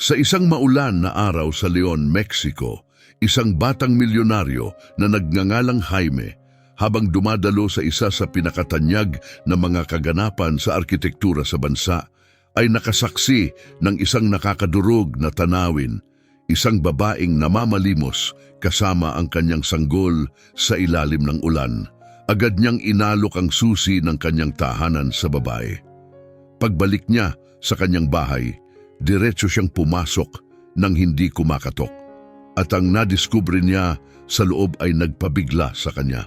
Sa isang maulan na araw sa Leon, Mexico, isang batang milyonaryo na nagngangalang Jaime, habang dumadalo sa isa sa pinakatanyag na mga kaganapan sa arkitektura sa bansa, ay nakasaksi ng isang nakakadurog na tanawin, isang babaeng namamalimos kasama ang kanyang sanggol sa ilalim ng ulan. Agad niyang inalok ang susi ng kanyang tahanan sa babae. Pagbalik niya sa kanyang bahay, diretso siyang pumasok nang hindi kumakatok. At ang nadiskubre niya sa loob ay nagpabigla sa kanya.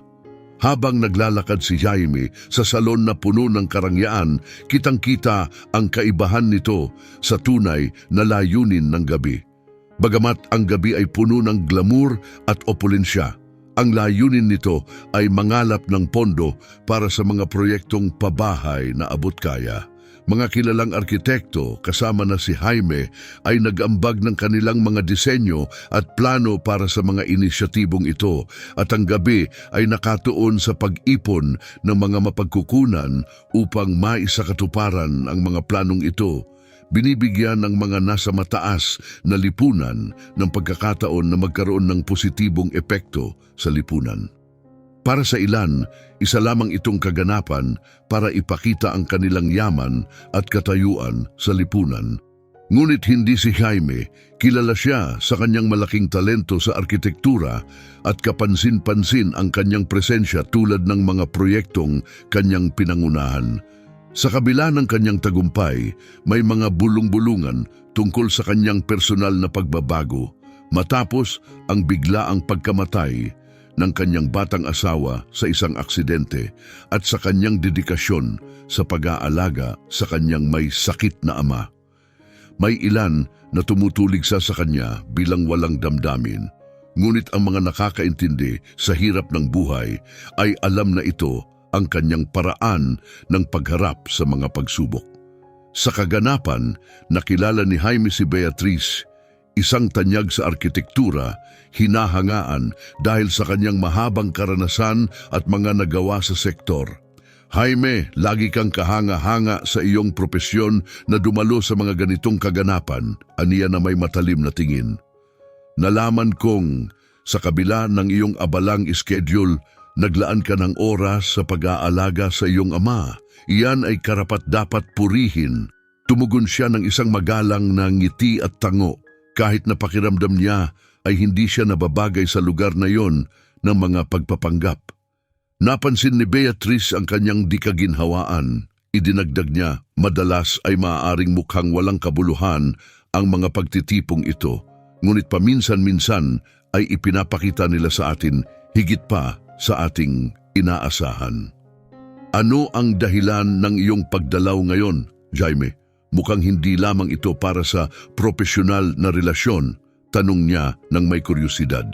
Habang naglalakad si Jaime sa salon na puno ng karangyaan, kitang-kita ang kaibahan nito sa tunay na layunin ng gabi. Bagamat ang gabi ay puno ng glamour at opulensya, ang layunin nito ay mangalap ng pondo para sa mga proyektong pabahay na abot kaya. Mga kilalang arkitekto kasama na si Jaime ay nag-ambag ng kanilang mga disenyo at plano para sa mga inisyatibong ito, at ang gabi ay nakatuon sa pag-ipon ng mga mapagkukunan upang maisakatuparan ang mga planong ito. Binibigyan ng mga nasa mataas na lipunan ng pagkakataon na magkaroon ng positibong epekto sa lipunan. Para sa ilan, isa lamang itong kaganapan para ipakita ang kanilang yaman at katayuan sa lipunan. Ngunit hindi si Jaime, kilala siya sa kanyang malaking talento sa arkitektura at kapansin-pansin ang kanyang presensya tulad ng mga proyektong kanyang pinangunahan. Sa kabila ng kanyang tagumpay, may mga bulong-bulungan tungkol sa kanyang personal na pagbabago matapos ang biglaang pagkamatay ng kanyang batang asawa sa isang aksidente at sa kanyang dedikasyon sa pag-aalaga sa kanyang may sakit na ama. May ilan na tumutulig sa kanya bilang walang damdamin, ngunit ang mga nakakaintindi sa hirap ng buhay ay alam na ito ang kanyang paraan ng pagharap sa mga pagsubok. Sa kaganapan, nakilala ni Jaime si Beatriz, isang tanyag sa arkitektura, hinahangaan dahil sa kanyang mahabang karanasan at mga nagawa sa sektor. Jaime, lagi kang kahanga-hanga sa iyong propesyon na dumalo sa mga ganitong kaganapan, aniya na may matalim na tingin. Nalaman kong sa kabila ng iyong abalang schedule, naglaan ka ng oras sa pag-aalaga sa iyong ama. Iyan ay karapat-dapat purihin. Tumugon siya ng isang magalang na ngiti at tango, kahit na pakiramdam niya ay hindi siya nababagay sa lugar na yon ng mga pagpapanggap. Napansin ni Beatriz ang kanyang di kaginhawaan. Idinagdag niya, madalas ay maaaring mukhang walang kabuluhan ang mga pagtitipong ito, ngunit paminsan-minsan ay ipinapakita nila sa atin higit pa sa ating inaasahan. Ano ang dahilan ng iyong pagdalaw ngayon, Jaime? Mukhang hindi lamang ito para sa profesional na relasyon, tanong niya ng may kuryosidad.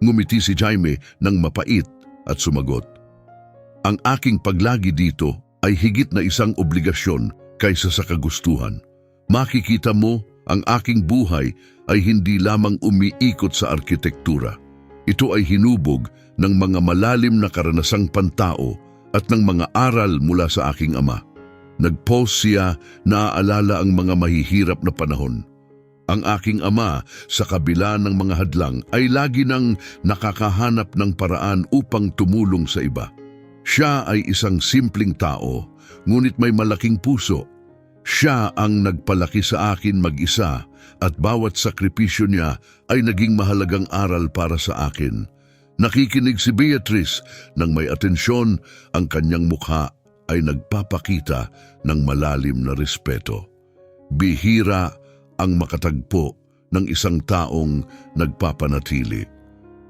Ngumiti si Jaime ng mapait at sumagot. Ang aking paglagi dito ay higit na isang obligasyon kaysa sa kagustuhan. Makikita mo, ang aking buhay ay hindi lamang umiikot sa arkitektura. Ito ay hinubog ng mga malalim na karanasang pantao at ng mga aral mula sa aking ama. Nag-pause siya, naaalala ang mga mahihirap na panahon. Ang aking ama, sa kabila ng mga hadlang, ay lagi nang nakakahanap ng paraan upang tumulong sa iba. Siya ay isang simpleng tao, ngunit may malaking puso. Siya ang nagpalaki sa akin mag-isa at bawat sakripisyo niya ay naging mahalagang aral para sa akin. Nakikinig si Beatriz nang may atensyon, ang kanyang mukha ay nagpapakita ng malalim na respeto. Bihira ang makatagpo ng isang taong nagpapanatili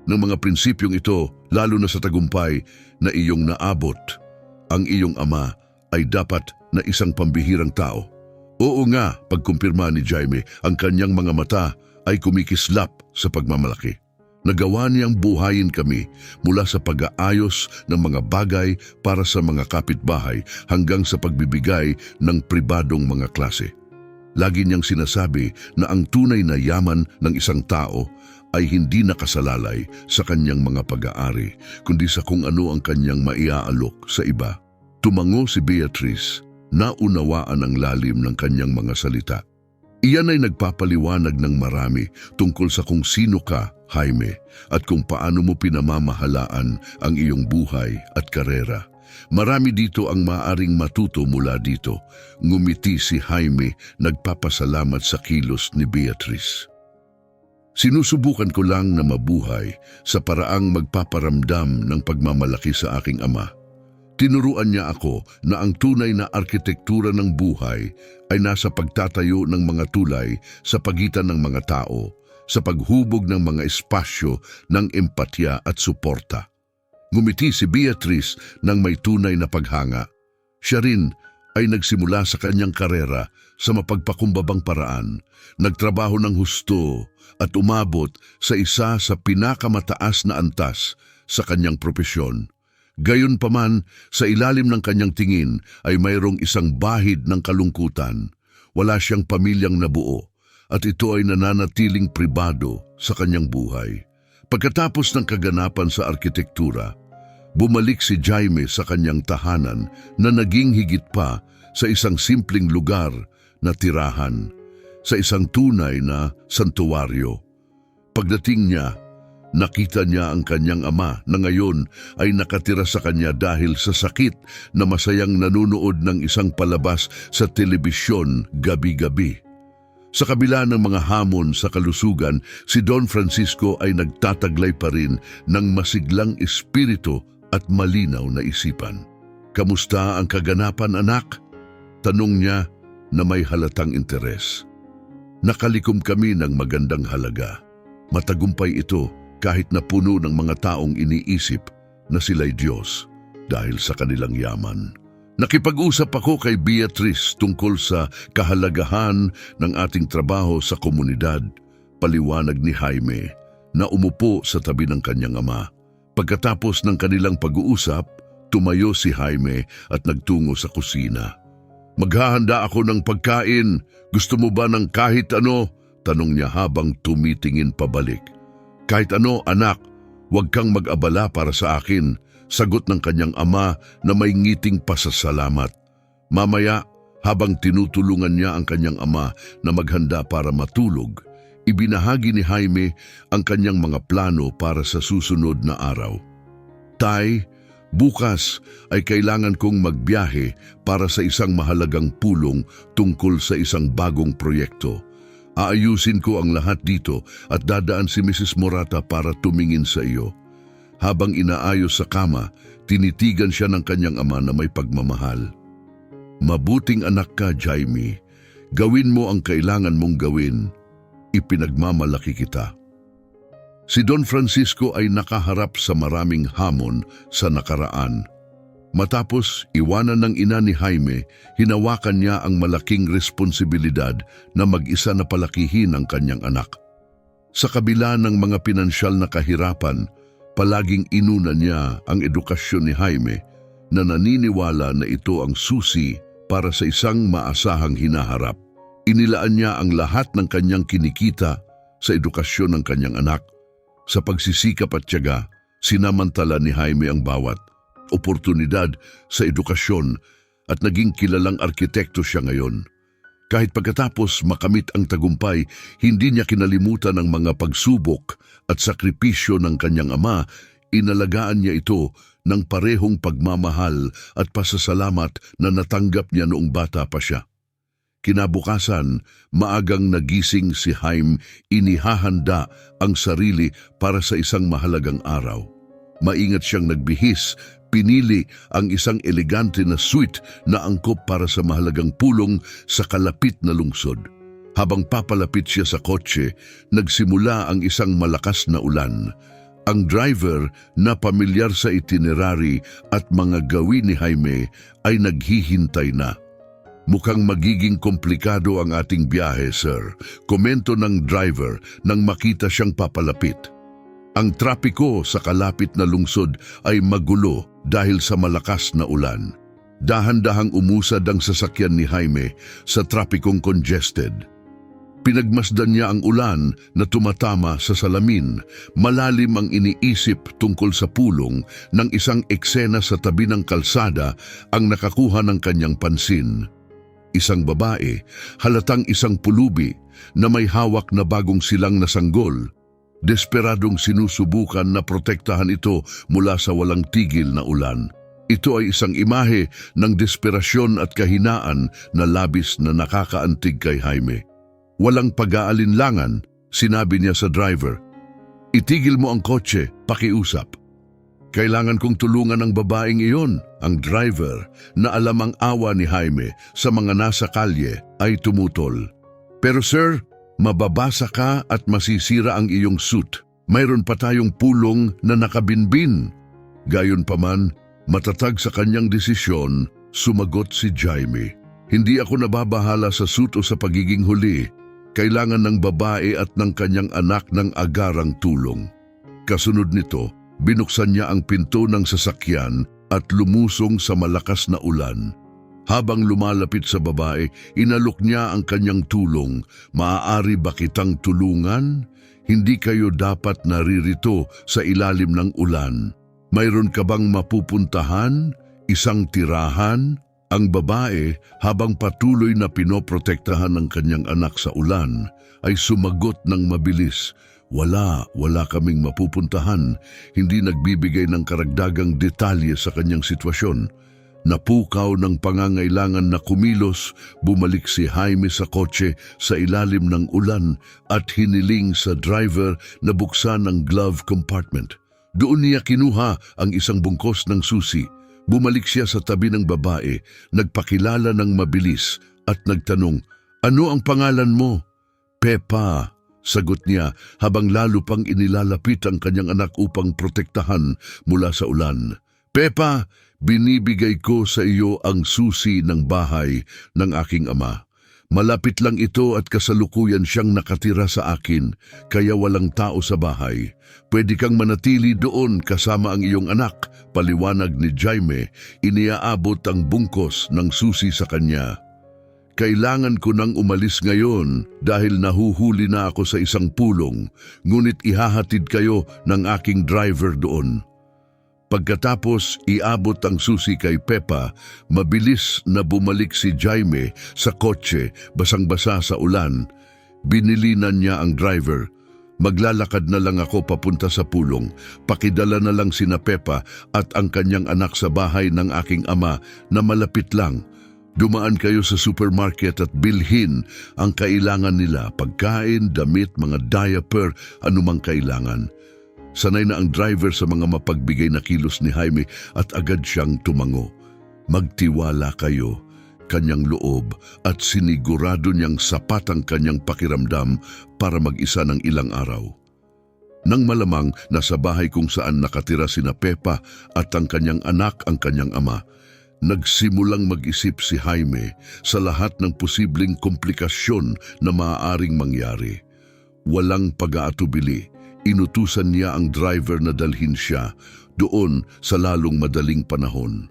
ng mga prinsipyong ito, lalo na sa tagumpay na iyong naabot. Ang iyong ama ay dapat na isang pambihirang tao. Oo nga, pagkumpirma ni Jaime, ang kanyang mga mata ay kumikislap sa pagmamalaki. Nagawa niyang buhayin kami mula sa pag-aayos ng mga bagay para sa mga kapitbahay hanggang sa pagbibigay ng pribadong mga klase. Lagi niyang sinasabi na ang tunay na yaman ng isang tao ay hindi nakasalalay sa kanyang mga pag-aari, kundi sa kung ano ang kanyang maiaalok sa iba. Tumango si Beatriz, naunawaan ang lalim ng kanyang mga salita. Iyan ay nagpapaliwanag ng marami tungkol sa kung sino ka, Jaime, at kung paano mo pinamamahalaan ang iyong buhay at karera. Marami dito ang maaring matuto mula dito. Ngumiti si Jaime, nagpapasalamat sa kilos ni Beatrice. Sinusubukan ko lang na mabuhay sa paraang magpaparamdam ng pagmamalaki sa aking ama. Tinuruan niya ako na ang tunay na arkitektura ng buhay ay nasa pagtatayo ng mga tulay sa pagitan ng mga tao, sa paghubog ng mga espasyo ng empatya at suporta. Ngumiti si Beatrice nang may tunay na paghanga. Siya rin ay nagsimula sa kanyang karera sa mapagpakumbabang paraan, nagtrabaho ng husto at umabot sa isa sa pinakamataas na antas sa kanyang propesyon. Gayunpaman, sa ilalim ng kanyang tingin ay mayroong isang bahid ng kalungkutan. Wala siyang pamilyang nabuo at ito ay nananatiling pribado sa kanyang buhay. Pagkatapos ng kaganapan sa arkitektura, bumalik si Jaime sa kanyang tahanan na naging higit pa sa isang simpleng lugar na tirahan, sa isang tunay na santuwaryo. Pagdating niya, nakita niya ang kanyang ama na ngayon ay nakatira sa kanya dahil sa sakit na masayang nanunood ng isang palabas sa telebisyon gabi-gabi. Sa kabila ng mga hamon sa kalusugan, si Don Francisco ay nagtataglay pa rin ng masiglang espiritu at malinaw na isipan. "Kamusta ang kaganapan, anak?" Tanong niya na may halatang interes. "Nakalikom kami ng magandang halaga. Matagumpay ito kahit na puno ng mga taong iniisip na sila'y Diyos dahil sa kanilang yaman." Nakipag-usap ako kay Beatrice tungkol sa kahalagahan ng ating trabaho sa komunidad, paliwanag ni Jaime na umupo sa tabi ng kanyang ama. Pagkatapos ng kanilang pag-uusap, tumayo si Jaime at nagtungo sa kusina. "Maghahanda ako ng pagkain. Gusto mo ba ng kahit ano?" tanong niya habang tumitingin pabalik. "Kahit ano, anak, huwag kang mag-abala para sa akin," sagot ng kanyang ama na may ngiting pasasalamat. Mamaya, habang tinutulungan niya ang kanyang ama na maghanda para matulog, ibinahagi ni Jaime ang kanyang mga plano para sa susunod na araw. "Tay, bukas ay kailangan kong magbiyahe para sa isang mahalagang pulong tungkol sa isang bagong proyekto. Aayusin ko ang lahat dito at dadaan si Mrs. Morata para tumingin sa iyo." Habang inaayos sa kama, tinitigan siya ng kanyang ama na may pagmamahal. "Mabuting anak ka, Jaime. Gawin mo ang kailangan mong gawin. Ipinagmamalaki kita." Si Don Francisco ay nakaharap sa maraming hamon sa nakaraan. Matapos iwanan ng ina ni Jaime, hinawakan niya ang malaking responsibilidad na mag-isa na palakihin ang kanyang anak. Sa kabila ng mga pinansyal na kahirapan, palaging inuna niya ang edukasyon ni Jaime na naniniwala na ito ang susi para sa isang maasahang hinaharap. Inilaan niya ang lahat ng kanyang kinikita sa edukasyon ng kanyang anak. Sa pagsisikap at tiyaga, sinamantala ni Jaime ang bawat oportunidad sa edukasyon at naging kilalang arkitekto siya ngayon. Kahit pagkatapos makamit ang tagumpay, hindi niya kinalimutan ang mga pagsubok at sakripisyo ng kanyang ama. Inalagaan niya ito ng parehong pagmamahal at pasasalamat na natanggap niya noong bata pa siya. Kinabukasan, maagang nagising si Jaime, inihahanda ang sarili para sa isang mahalagang araw. Maingat siyang nagbihis, pinili ang isang elegante na suite na angkop para sa mahalagang pulong sa kalapit na lungsod. Habang papalapit siya sa kotse, nagsimula ang isang malakas na ulan. Ang driver na pamilyar sa itinerary at mga gawin ni Jaime ay naghihintay na. "Mukhang magiging komplikado ang ating biyahe, sir," komento ng driver nang makita siyang papalapit. Ang trapiko sa kalapit na lungsod ay magulo dahil sa malakas na ulan. Dahan-dahang umusad ang sasakyan ni Jaime sa trapikong congested. Pinagmasdan niya ang ulan na tumatama sa salamin. Malalim ang iniisip tungkol sa pulong ng isang eksena sa tabi ng kalsada ang nakakuha ng kanyang pansin. isang babae, halatang isang pulubi na may hawak na bagong silang na sanggol. Desperadong sinusubukan na protektahan ito mula sa walang tigil na ulan. Ito ay isang imahe ng desperasyon at kahinaan na labis na nakakaantig kay Jaime. Walang pag-aalinlangan, sinabi niya sa driver, "Itigil mo ang kotse, pakiusap." Kailangan kong tulungan ang babaeng iyon. Ang driver, na alam ang awa ni Jaime sa mga nasa kalye, ay tumutol. "Pero sir, mababasa ka at masisira ang iyong suit. Mayroon pa tayong pulong na nakabinbin." Gayunpaman, matatag sa kanyang desisyon, sumagot si Jaime. "Hindi ako nababahala sa suit o sa pagiging huli. Kailangan ng babae at ng kanyang anak ng agarang tulong." Kasunod nito, binuksan niya ang pinto ng sasakyan at lumusong sa malakas na ulan. Habang lumalapit sa babae, inalok niya ang kanyang tulong. "Maaari ba kitang tulungan? Hindi kayo dapat naririto sa ilalim ng ulan. Mayroon ka bang mapupuntahan? Isang tirahan?" Ang babae, habang patuloy na pinoprotektahan ng kanyang anak sa ulan, ay sumagot ng mabilis, Wala kaming mapupuntahan." Hindi nagbibigay ng karagdagang detalye sa kanyang sitwasyon. Napukaw ng pangangailangan na kumilos, bumalik si Jaime sa kotse sa ilalim ng ulan at hiniling sa driver na buksan ang glove compartment. Doon niya kinuha ang isang bungkos ng susi. Bumalik siya sa tabi ng babae, nagpakilala ng mabilis at nagtanong, "Ano ang pangalan mo?" "Pepa," sagot niya habang lalo pang inilalapit ang kanyang anak upang protektahan mula sa ulan. "Pepa, binibigay ko sa iyo ang susi ng bahay ng aking ama. Malapit lang ito at kasalukuyan siyang nakatira sa akin, kaya walang tao sa bahay. Pwede kang manatili doon kasama ang iyong anak," paliwanag ni Jaime. Iniaabot ang bungkos ng susi sa kanya. "Kailangan ko nang umalis ngayon dahil nahuhuli na ako sa isang pulong, ngunit ihahatid kayo ng aking driver doon." Pagkatapos iabot ang susi kay Pepa, mabilis na bumalik si Jaime sa kotse, basang-basa sa ulan. Binilinan niya ang driver. "Maglalakad na lang ako papunta sa pulong. Pakidala na lang sina Pepa at ang kanyang anak sa bahay ng aking ama na malapit lang. Dumaan kayo sa supermarket at bilhin ang kailangan nila, pagkain, damit, mga diaper, anumang kailangan." Sanay na ang driver sa mga mapagbigay na kilos ni Jaime at agad siyang tumango. Magtiwala kayo, kanyang loob, at sinigurado niyang sapat ang kanyang pakiramdam para mag-isa ng ilang araw. Nang malamang nasa bahay kung saan nakatira sina Pepa at ang kanyang anak ang kanyang ama, nagsimulang mag-isip si Jaime sa lahat ng posibleng komplikasyon na maaaring mangyari. Walang pag-aatubili, inutusan niya ang driver na dalhin siya doon sa lalong madaling panahon.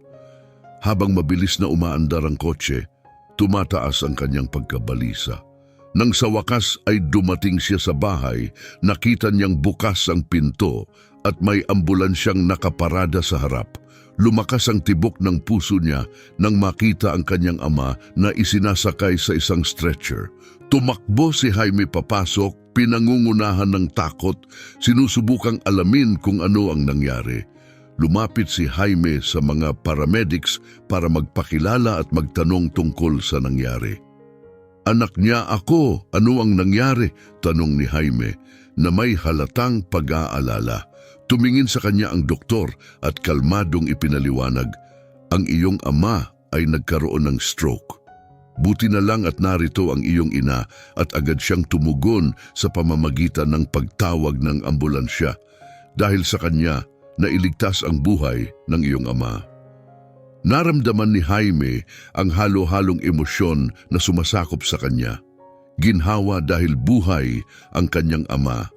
Habang mabilis na umaandar ang kotse, tumataas ang kanyang pagkabalisa. Nang sa wakas ay dumating siya sa bahay, nakita niyang bukas ang pinto at may ambulansyang nakaparada sa harap. Lumakas ang tibok ng puso niya nang makita ang kanyang ama na isinasakay sa isang stretcher. Tumakbo si Jaime papasok, pinangungunahan ng takot, sinusubukang alamin kung ano ang nangyari. Lumapit si Jaime sa mga paramedics para magpakilala at magtanong tungkol sa nangyari. "Anak niya ako, ano ang nangyari?" tanong ni Jaime na may halatang pag-aalala. Tumingin sa kanya ang doktor at kalmadong ipinaliwanag, "Ang iyong ama ay nagkaroon ng stroke. Buti na lang at narito ang iyong ina at agad siyang tumugon sa pamamagitan ng pagtawag ng ambulansya. Dahil sa kanya, nailigtas ang buhay ng iyong ama." Naramdaman ni Jaime ang halo-halong emosyon na sumasakop sa kanya. Ginhawa dahil buhay ang kanyang ama,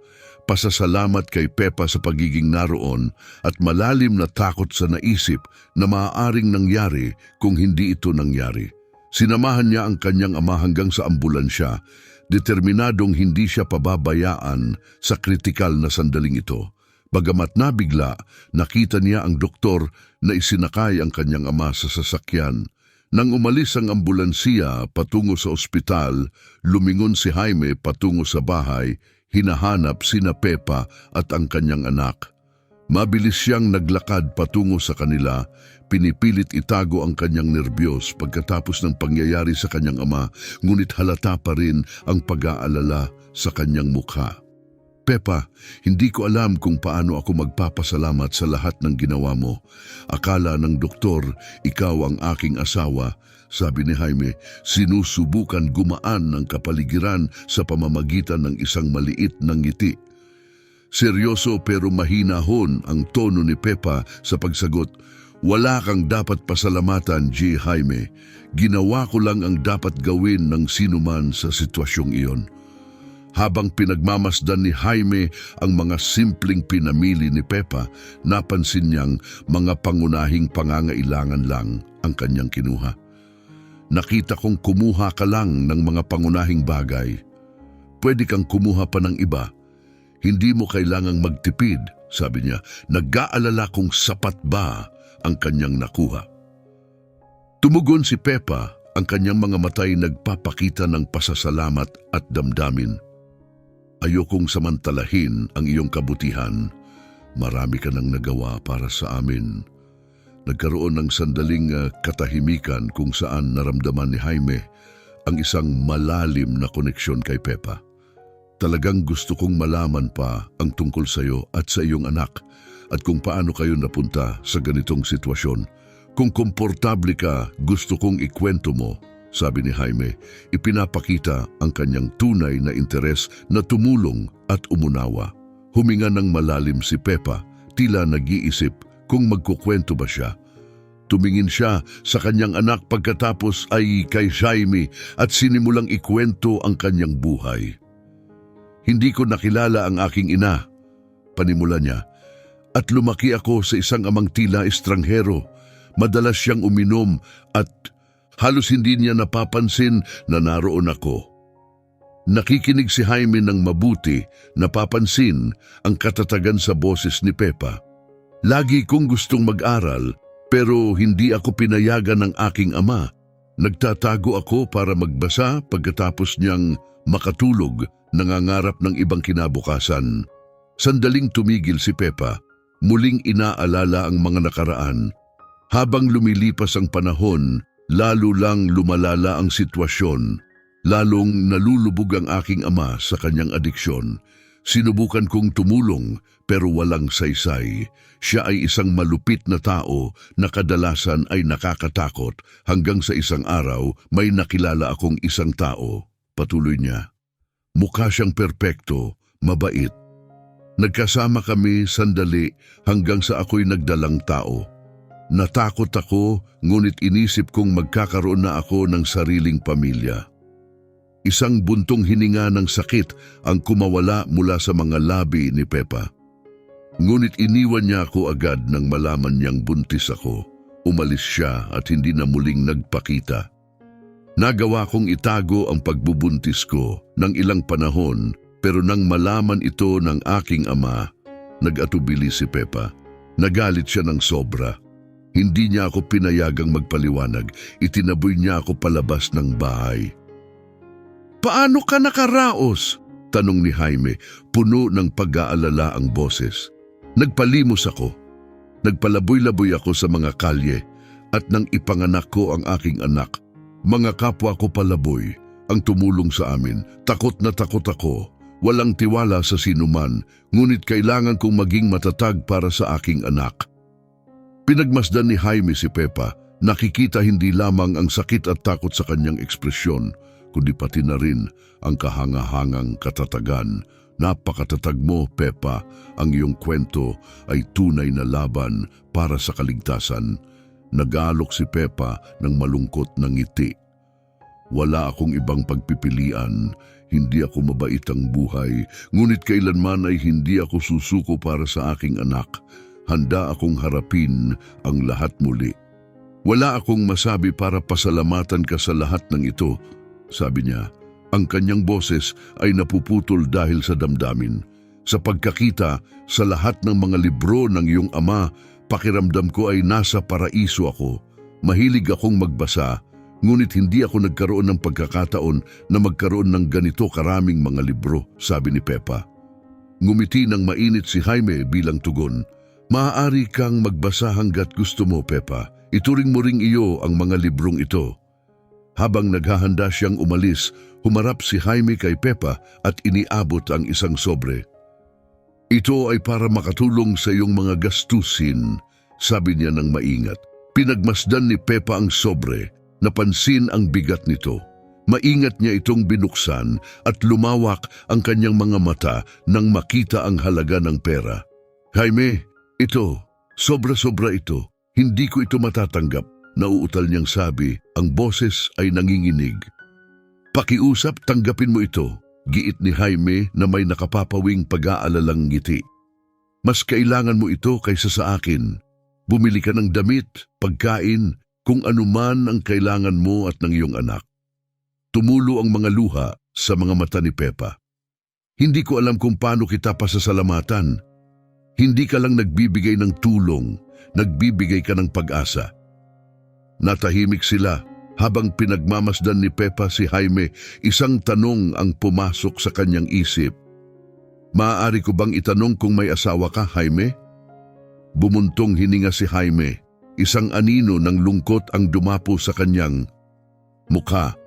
pasasalamat kay Pepa sa pagiging naroon at malalim na takot sa naisip na maaaring nangyari kung hindi ito nangyari. Sinamahan niya ang kanyang ama hanggang sa ambulansya, determinadong hindi siya pababayaan sa kritikal na sandaling ito. Bagamat nabigla, nakita niya ang doktor na isinakay ang kanyang ama sa sasakyan. Nang umalis ang ambulansiya patungo sa ospital, lumingon si Jaime patungo sa bahay, hinahanap sina Pepa at ang kanyang anak. Mabilis siyang naglakad patungo sa kanila, pinipilit itago ang kanyang nerbiyos pagkatapos ng pangyayari sa kanyang ama, ngunit halata pa rin ang pag-aalala sa kanyang mukha. Pepa, hindi ko alam kung paano ako magpapasalamat sa lahat ng ginawa mo. Akala ng doktor, ikaw ang aking asawa. Sabi ni Jaime, sinusubukan gumaan ng kapaligiran sa pamamagitan ng isang maliit na ngiti. Seryoso pero mahinahon ang tono ni Pepa sa pagsagot. Wala kang dapat pasalamatan, G. Jaime. Ginawa ko lang ang dapat gawin ng sinuman sa sitwasyong iyon. Habang pinagmamasdan ni Jaime ang mga simpleng pinamili ni Pepa, napansin niyang mga pangunahing pangangailangan lang ang kanyang kinuha. Nakita kong kumuha ka lang ng mga pangunahing bagay. Pwede kang kumuha pa ng iba. Hindi mo kailangang magtipid, sabi niya. Nag-aalala kung sapat ba ang kanyang nakuha. Tumugon si Pepa, ang kanyang mga matay nagpapakita ng pasasalamat at damdamin. Ayokong samantalahin ang iyong kabutihan. Marami ka nang nagawa para sa amin. Nagkaroon ng sandaling katahimikan kung saan naramdaman ni Jaime ang isang malalim na koneksyon kay Pepa. Talagang gusto kong malaman pa ang tungkol sa iyo at sa iyong anak at kung paano kayo napunta sa ganitong sitwasyon. Kung komportable ka, gusto kong ikwento mo, sabi ni Jaime. Ipinapakita ang kanyang tunay na interes na tumulong at umunawa. Huminga ng malalim si Pepa, tila nag-iisip kung magkukwento ba siya. Tumingin siya sa kanyang anak pagkatapos ay kay Jaime at sinimulang ikwento ang kanyang buhay. Hindi ko nakilala ang aking ina, panimula niya, at lumaki ako sa isang amang tila estranghero. Madalas siyang uminom at halos hindi niya napapansin na naroon ako. Nakikinig si Jaime ng mabuti, napapansin ang katatagan sa boses ni Pepa. Lagi kong gustong mag-aral pero hindi ako pinayagan ng aking ama. Nagtatago ako para magbasa pagkatapos niyang makatulog, nangangarap ng ibang kinabukasan. Sandaling tumigil si Pepa, muling inaalala ang mga nakaraan. Habang lumilipas ang panahon, lalo lang lumalala ang sitwasyon. Lalong nalulubog ang aking ama sa kanyang adiksyon. Sinubukan kong tumulong pero walang saysay. Siya ay isang malupit na tao na kadalasan ay nakakatakot hanggang sa isang araw may nakilala akong isang tao. Patuloy niya. Mukha siyang perpekto, mabait. Nagkasama kami sandali hanggang sa ako'y nagdalang tao. Natakot ako, ngunit inisip kong magkakaroon na ako ng sariling pamilya. Isang buntong hininga ng sakit ang kumawala mula sa mga labi ni Pepa. Ngunit iniwan niya ako agad nang malaman niyang buntis ako. Umalis siya at hindi na muling nagpakita. Nagawa kong itago ang pagbubuntis ko ng ilang panahon pero nang malaman ito ng aking ama, nag-atubili si Pepa. Nagalit siya ng sobra. Hindi niya ako pinayagang magpaliwanag. Itinaboy niya ako palabas ng bahay. Paano ka nakaraos? Tanong ni Jaime, puno ng pag-aalala ang boses. Nagpalimos ako. Nagpalaboy-laboy ako sa mga kalye at nang ipanganak ko ang aking anak, mga kapwa ko palaboy ang tumulong sa amin. Takot na takot ako. Walang tiwala sa sinuman, ngunit kailangan kong maging matatag para sa aking anak. Pinagmasdan ni Jaime si Pepa. Nakikita hindi lamang ang sakit at takot sa kanyang ekspresyon, kundi pati na rin ang kahangahangang katatagan. Napakatatag mo, Pepa. Ang iyong kwento ay tunay na laban para sa kaligtasan. Nag-aalok si Pepa ng malungkot na ngiti. Wala akong ibang pagpipilian. Hindi ako mabait ang buhay, ngunit kailanman ay hindi ako susuko para sa aking anak. Handa akong harapin ang lahat muli. Wala akong masabi para pasalamatan ka sa lahat ng ito, sabi niya. Ang kanyang boses ay napuputol dahil sa damdamin. Sa pagkakita sa lahat ng mga libro ng iyong ama, pakiramdam ko ay nasa paraiso ako. Mahilig akong magbasa Ngunit hindi ako nagkaroon ng pagkakataon na magkaroon ng ganito karaming mga libro, sabi ni Pepa. Ngumiti ng mainit si Jaime bilang tugon. Maaari kang magbasa hanggat gusto mo, Pepa. Ituring mo ring iyo ang mga librong ito. Habang naghahanda siyang umalis, humarap si Jaime kay Pepa at iniabot ang isang sobre. Ito ay para makatulong sa iyong mga gastusin, sabi niya ng maingat. Pinagmasdan ni Pepa ang sobre, napansin ang bigat nito. Maingat niya itong binuksan at lumawak ang kanyang mga mata nang makita ang halaga ng pera. Jaime, ito, sobra-sobra ito. Hindi ko ito matatanggap. Nauutal niyang sabi, ang boses ay nanginginig. Pakiusap, tanggapin mo ito, giit ni Jaime na may nakapapawing pag-aalalang ngiti. Mas kailangan mo ito kaysa sa akin. Bumili ka ng damit, pagkain, kung anuman ang kailangan mo at ng iyong anak. Tumulo ang mga luha sa mga mata ni Pepa. Hindi ko alam kung paano kita pasasalamatan. Hindi ka lang nagbibigay ng tulong, nagbibigay ka ng pag-asa. Natahimik sila habang pinagmamasdan ni Pepa si Jaime. Isang tanong ang pumasok sa kanyang isip. Maaari ko bang itanong kung may asawa ka, Jaime? Bumuntong hininga si Jaime. Isang anino ng lungkot ang dumapo sa kanyang mukha.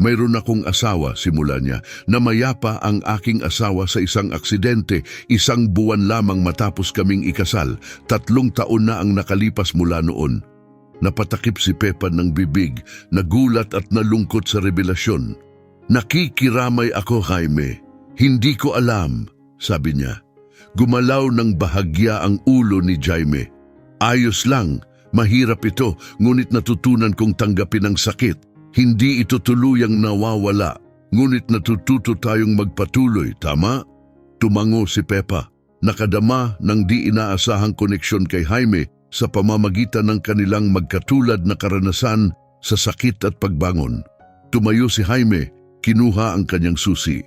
Mayroon akong asawa, simula niya. Namayapa ang aking asawa sa isang aksidente. 1 buwan lamang matapos kaming ikasal. 3 taon na ang nakalipas mula noon. Napatakip si Pepa ng bibig, nagulat at nalungkot sa revelasyon. Nakikiramay ako, Jaime. Hindi ko alam, sabi niya. Gumalaw ng bahagya ang ulo ni Jaime. Ayos lang, mahirap ito, ngunit natutunan kong tanggapin ang sakit. Hindi ito tuluyang nawawala, ngunit natututo tayong magpatuloy, tama? Tumango si Pepa, nakadama ng di inaasahang koneksyon kay Jaime sa pamamagitan ng kanilang magkatulad na karanasan sa sakit at pagbangon. Tumayo si Jaime, kinuha ang kanyang susi.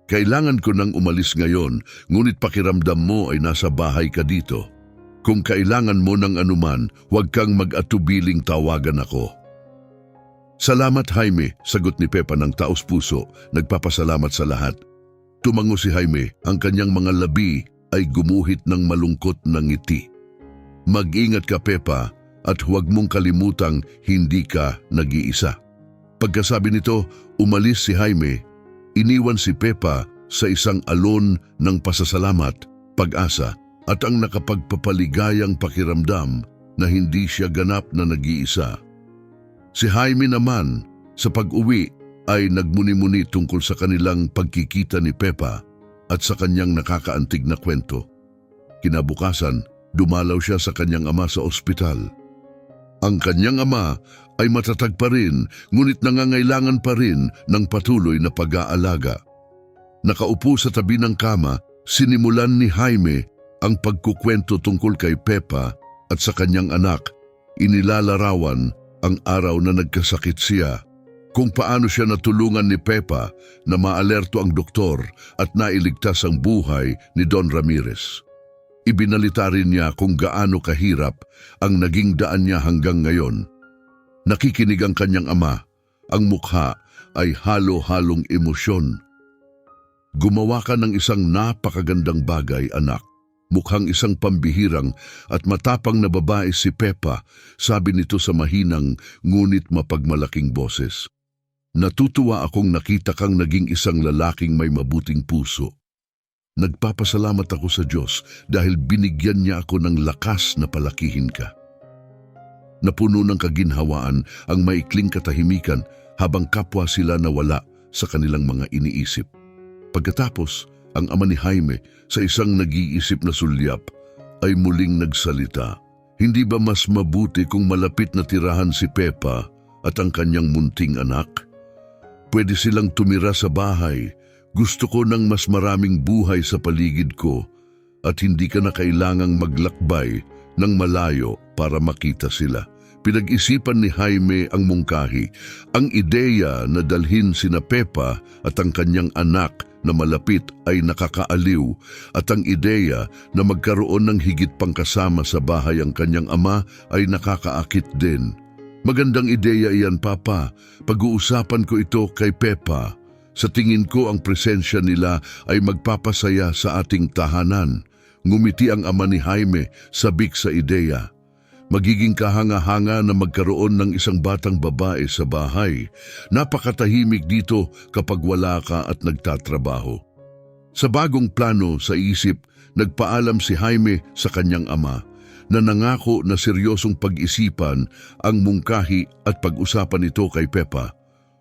Kailangan ko nang umalis ngayon, ngunit pakiramdam mo ay nasa bahay ka dito. Kung kailangan mo ng anuman, huwag kang mag-atubiling tawagan ako. Salamat, Jaime, sagot ni Pepa ng taos-puso, nagpapasalamat sa lahat. Tumango si Jaime, ang kanyang mga labi ay gumuhit ng malungkot na ngiti. Mag-ingat ka, Pepa, at huwag mong kalimutang hindi ka nag-iisa. Pagkasabi nito, umalis si Jaime. Iniwan si Pepa sa isang alon ng pasasalamat, pag-asa, at ang nakapagpapaligayang pakiramdam na hindi siya ganap na nag-iisa. Si Jaime naman, sa pag-uwi, ay nagmuni-muni tungkol sa kanilang pagkikita ni Pepa at sa kanyang nakakaantig na kwento. Kinabukasan, dumalaw siya sa kanyang ama sa ospital. Ang kanyang ama ay matatag pa rin, ngunit nangangailangan pa rin ng patuloy na pag-aalaga. Nakaupo sa tabi ng kama, sinimulan ni Jaime ang pagkukwento tungkol kay Pepa at sa kanyang anak. Inilalarawan ang araw na nagkasakit siya, kung paano siya natulungan ni Pepa na maalerto ang doktor at nailigtas ang buhay ni Don Ramirez. Ibinalita rin niya kung gaano kahirap ang naging daan niya hanggang ngayon. Nakikinig ang kanyang ama, ang mukha ay halo-halong emosyon. Gumawa ka ng isang napakagandang bagay, anak. Mukhang isang pambihirang at matapang na babae si Pepa, sabi nito sa mahinang ngunit mapagmalaking boses. Natutuwa akong nakita kang naging isang lalaking may mabuting puso. Nagpapasalamat ako sa Diyos dahil binigyan niya ako ng lakas na palakihin ka. Napuno ng kaginhawaan ang maikling katahimikan habang kapwa sila nawala sa kanilang mga iniisip. Pagkatapos, ang ama ni Jaime sa isang nag-iisip na sulyap ay muling nagsalita. Hindi ba mas mabuti kung malapit na tirahan si Pepa at ang kanyang munting anak? Pwede silang tumira sa bahay. Gusto ko ng mas maraming buhay sa paligid ko at hindi ka na kailangang maglakbay ng malayo para makita sila. Pinag-isipan ni Jaime ang mungkahi, ang ideya na dalhin sina Pepa at ang kanyang anak na malapit ay nakakaaliw at ang ideya na magkaroon ng higit pang kasama sa bahay ang kanyang ama ay nakakaakit din. Magandang ideya iyan, Papa. Pag-uusapan ko ito kay Pepa. Sa tingin ko ang presensya nila ay magpapasaya sa ating tahanan. Ngumiti ang ama ni Jaime, sabik sa ideya. Magiging kahanga-hanga na magkaroon ng isang batang babae sa bahay. Napakatahimik dito kapag wala ka at nagtatrabaho. Sa bagong plano sa isip, nagpaalam si Jaime sa kanyang ama na nangako na seryosong pag-isipan ang mungkahi at pag-usapan ito kay Pepa.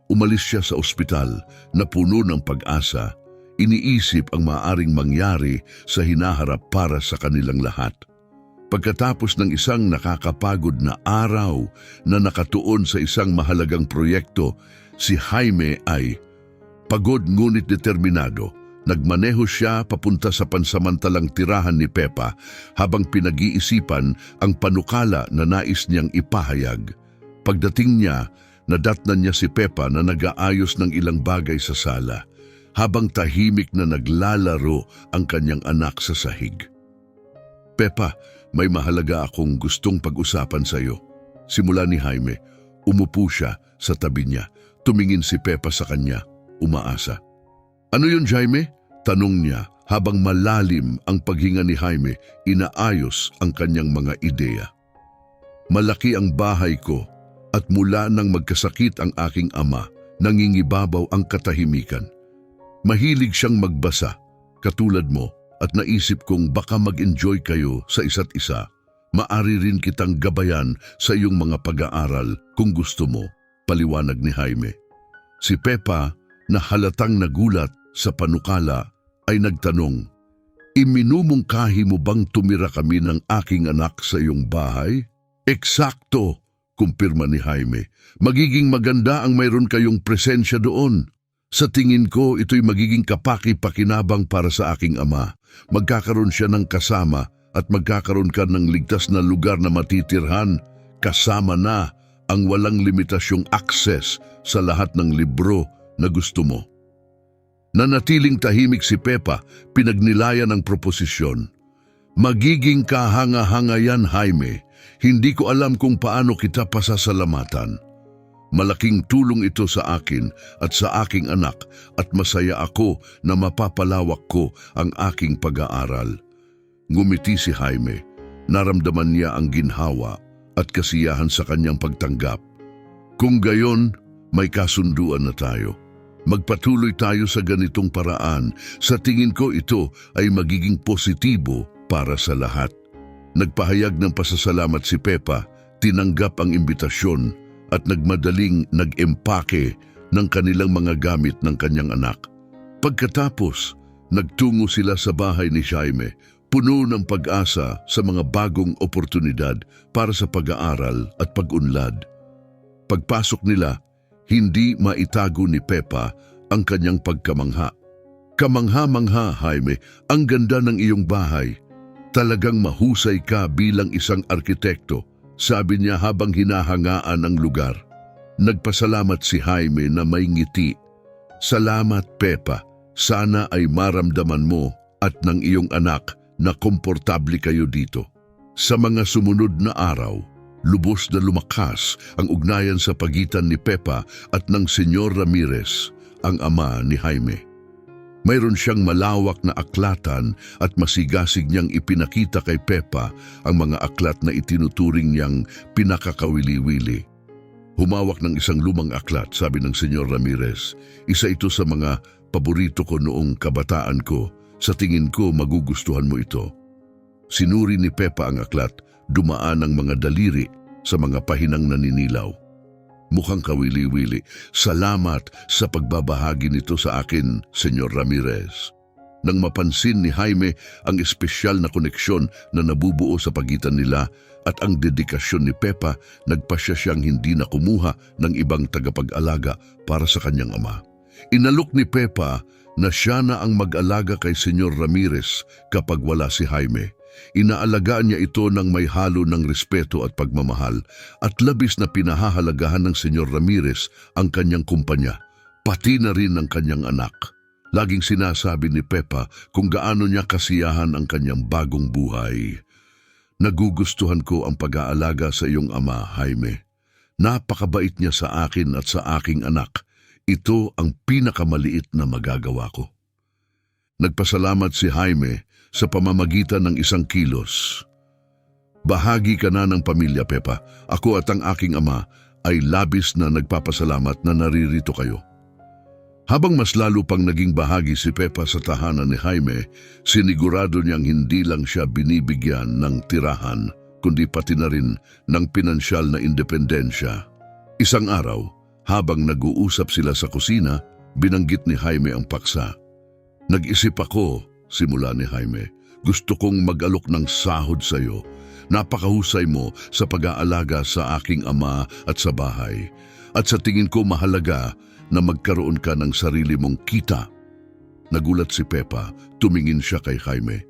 Umalis siya sa ospital na puno ng pag-asa. Iniisip ang maaaring mangyari sa hinaharap para sa kanilang lahat. Pagkatapos ng isang nakakapagod na araw na nakatuon sa isang mahalagang proyekto, si Jaime ay pagod ngunit determinado. Nagmaneho siya papunta sa pansamantalang tirahan ni Pepa habang pinag-iisipan ang panukala na nais niyang ipahayag. Pagdating niya, nadatnan niya si Pepa na nag-aayos ng ilang bagay sa sala, habang tahimik na naglalaro ang kanyang anak sa sahig. Pepa, may mahalaga akong gustong pag-usapan sa iyo. Simula ni Jaime, umupo siya sa tabi niya. Tumingin si Pepa sa kanya, umaasa. Ano yun, Jaime? Tanong niya habang malalim ang paghinga ni Jaime, inaayos ang kanyang mga ideya. Malaki ang bahay ko at mula nang magkasakit ang aking ama, nangingibabaw ang katahimikan. Mahilig siyang magbasa, katulad mo, at naisip kong baka mag-enjoy kayo sa isa't isa. Maari rin kitang gabayan sa iyong mga pag-aaral kung gusto mo, paliwanag ni Jaime. Si Pepa, na halatang nagulat sa panukala, ay nagtanong, "Iminumungkahi mo bang tumira kami ng aking anak sa iyong bahay?" "Eksakto," kumpirma ni Jaime. "Magiging maganda ang mayroon kayong presensya doon. Sa tingin ko, ito'y magiging kapaki-pakinabang para sa aking ama. Magkakaroon siya ng kasama at magkakaroon ka ng ligtas na lugar na matitirhan, kasama na ang walang limitasyong akses sa lahat ng libro na gusto mo." Nanatiling tahimik si Pepa, pinagnilayan ang proposisyon. "Magiging kahanga-hanga yan, Jaime. Hindi ko alam kung paano kita pasasalamatan. Malaking tulong ito sa akin at sa aking anak at masaya ako na mapapalawak ko ang aking pag-aaral." Ngumiti si Jaime. Naramdaman niya ang ginhawa at kasiyahan sa kanyang pagtanggap. "Kung gayon, may kasunduan na tayo. Magpatuloy tayo sa ganitong paraan. Sa tingin ko ito ay magiging positibo para sa lahat." Nagpahayag ng pasasalamat si Pepa, tinanggap ang imbitasyon at nagmadaling nag-empake ng kanilang mga gamit ng kanyang anak. Pagkatapos, nagtungo sila sa bahay ni Jaime, puno ng pag-asa sa mga bagong oportunidad para sa pag-aaral at pag-unlad. Pagpasok nila, hindi maitago ni Pepa ang kanyang pagkamangha. "Kamangha-mangha, Jaime, ang ganda ng iyong bahay. Talagang mahusay ka bilang isang arkitekto," sabi niya habang hinahangaan ang lugar. Nagpasalamat si Jaime na may ngiti. "Salamat, Pepa. Sana ay maramdaman mo at ng iyong anak na komportable kayo dito." Sa mga sumunod na araw, lubos na lumakas ang ugnayan sa pagitan ni Pepa at ng Senyor Ramirez, ang ama ni Jaime. Mayroon siyang malawak na aklatan at masigasig niyang ipinakita kay Pepa ang mga aklat na itinuturing niyang pinakakawili-wili. "Humawak ng isang lumang aklat," sabi ng Senyor Ramirez. "Isa ito sa mga paborito ko noong kabataan ko. Sa tingin ko magugustuhan mo ito." Sinuri ni Pepa ang aklat, dumaan ang mga daliri sa mga pahinang naninilaw. Mukhang kawili-wili. "Salamat sa pagbabahagi nito sa akin, Senyor Ramirez." Nang mapansin ni Jaime ang espesyal na koneksyon na nabubuo sa pagitan nila at ang dedikasyon ni Pepa, nagpasya siyang hindi na kumuha ng ibang tagapag-alaga para sa kanyang ama. Inalok ni Pepa na siya na ang mag-alaga kay Senyor Ramirez kapag wala si Jaime. Inaalagaan niya ito ng may halo ng respeto at pagmamahal at labis na pinahahalagahan ng Senyor Ramirez ang kanyang kumpanya, pati na rin ang kanyang anak. Laging sinasabi ni Pepa kung gaano niya kasiyahan ang kanyang bagong buhay. "Nagugustuhan ko ang pag-aalaga sa iyong ama, Jaime. Napakabait niya sa akin at sa aking anak. Ito ang pinakamaliit na magagawa ko. Nagpasalamat si Jaime sa pamamagitan ng isang kilos. Bahagi ka na ng pamilya, Pepa. Ako at ang aking ama ay labis na nagpapasalamat na naririto kayo. Habang mas lalo pang naging bahagi si Pepa sa tahanan ni Jaime, sinigurado niyang hindi lang siya binibigyan ng tirahan, kundi pati na rin ng pinansyal na independensya. Isang araw, habang nag-uusap sila sa kusina, binanggit ni Jaime ang paksa. Nag-isip ako, simula ni Jaime, gusto kong mag-alok ng sahod sa iyo. Napakahusay mo sa pag-aalaga sa aking ama at sa bahay. At sa tingin ko mahalaga na magkaroon ka ng sarili mong kita. Nagulat si Pepa, tumingin siya kay Jaime.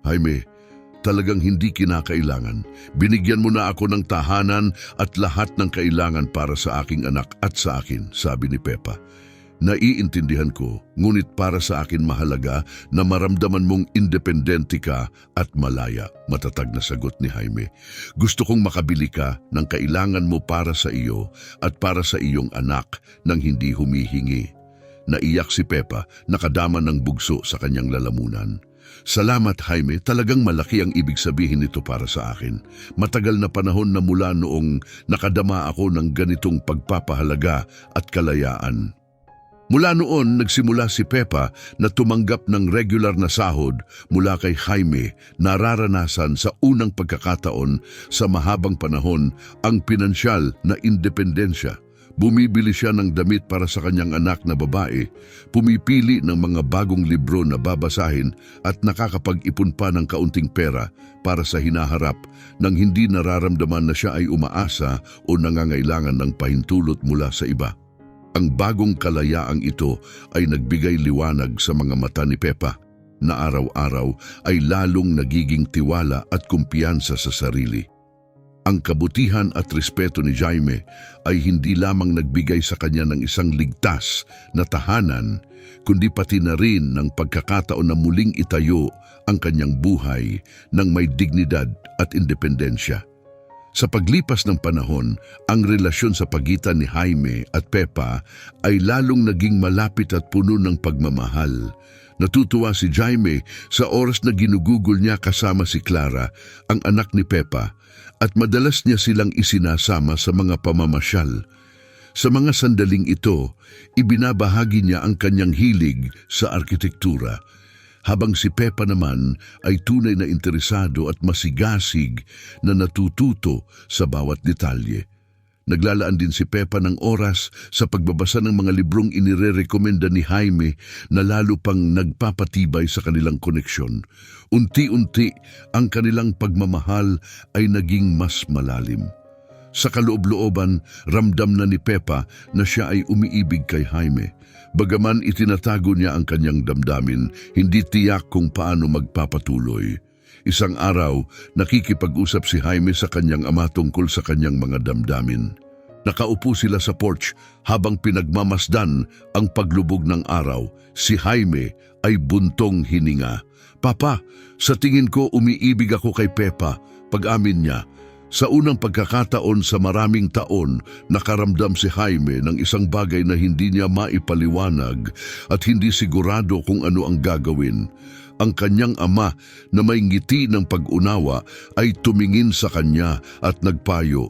Jaime, talagang hindi kinakailangan. Binigyan mo na ako ng tahanan at lahat ng kailangan para sa aking anak at sa akin, sabi ni Pepa. Naiintindihan ko, ngunit para sa akin mahalaga na maramdaman mong independente ka at malaya, matatag na sagot ni Jaime. Gusto kong makabili ka ng kailangan mo para sa iyo at para sa iyong anak nang hindi humihingi. Naiyak si Pepa, nakadama ng bugso sa kanyang lalamunan. Salamat Jaime, talagang malaki ang ibig sabihin nito para sa akin. Matagal na panahon na mula noong nakadama ako ng ganitong pagpapahalaga at kalayaan. Mula noon, nagsimula si Pepa na tumanggap ng regular na sahod mula kay Jaime, nararanasan sa unang pagkakataon sa mahabang panahon ang pinansyal na independensya. Bumibili siya ng damit para sa kanyang anak na babae, pumipili ng mga bagong libro na babasahin at nakakapag-ipon pa ng kaunting pera para sa hinaharap nang hindi nararamdaman na siya ay umaasa o nangangailangan ng pahintulot mula sa iba. Ang bagong kalayaang ito ay nagbigay liwanag sa mga mata ni Pepa na araw-araw ay lalong nagiging tiwala at kumpiyansa sa sarili. Ang kabutihan at respeto ni Jaime ay hindi lamang nagbigay sa kanya ng isang ligtas na tahanan, kundi pati na rin ng pagkakataon na muling itayo ang kanyang buhay ng may dignidad at independensya. Sa paglipas ng panahon, ang relasyon sa pagitan ni Jaime at Pepa ay lalong naging malapit at puno ng pagmamahal. Natutuwa si Jaime sa oras na ginugugol niya kasama si Clara, ang anak ni Pepa, at madalas niya silang isinasama sa mga pamamasyal. Sa mga sandaling ito, ibinabahagi niya ang kanyang hilig sa arkitektura, habang si Pepa naman ay tunay na interesado at masigasig na natututo sa bawat detalye. Naglalaan din si Pepa ng oras sa pagbabasa ng mga librong inirerekomenda ni Jaime na lalo pang nagpapatibay sa kanilang koneksyon. Unti-unti, ang kanilang pagmamahal ay naging mas malalim. Sa kaloob-looban, ramdam na ni Pepa na siya ay umiibig kay Jaime. Bagaman itinatago niya ang kanyang damdamin, hindi tiyak kung paano magpapatuloy. Isang araw, nakikipag-usap si Jaime sa kanyang ama tungkol sa kanyang mga damdamin. Nakaupo sila sa porch habang pinagmamasdan ang paglubog ng araw. Si Jaime ay buntong hininga. Papa, sa tingin ko umiibig ako kay Pepa, pag-amin niya. Sa unang pagkakataon sa maraming taon, nakaramdam si Jaime ng isang bagay na hindi niya maipaliwanag at hindi sigurado kung ano ang gagawin. Ang kanyang ama na may ngiti ng pag-unawa ay tumingin sa kanya at nagpayo.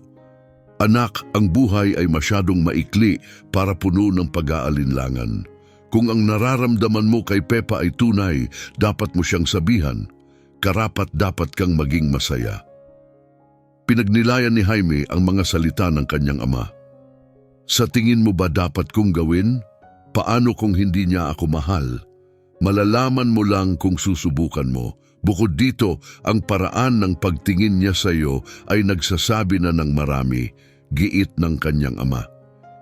Anak, ang buhay ay masyadong maikli para puno ng pag-aalinlangan. Kung ang nararamdaman mo kay Pepa ay tunay, dapat mo siyang sabihan. Karapat-dapat kang maging masaya. Pinagnilayan ni Jaime ang mga salita ng kanyang ama. Sa tingin mo ba dapat kong gawin? Paano kung hindi niya ako mahal? Malalaman mo lang kung susubukan mo. Bukod dito, ang paraan ng pagtingin niya sa iyo ay nagsasabi na ng marami, giit ng kanyang ama.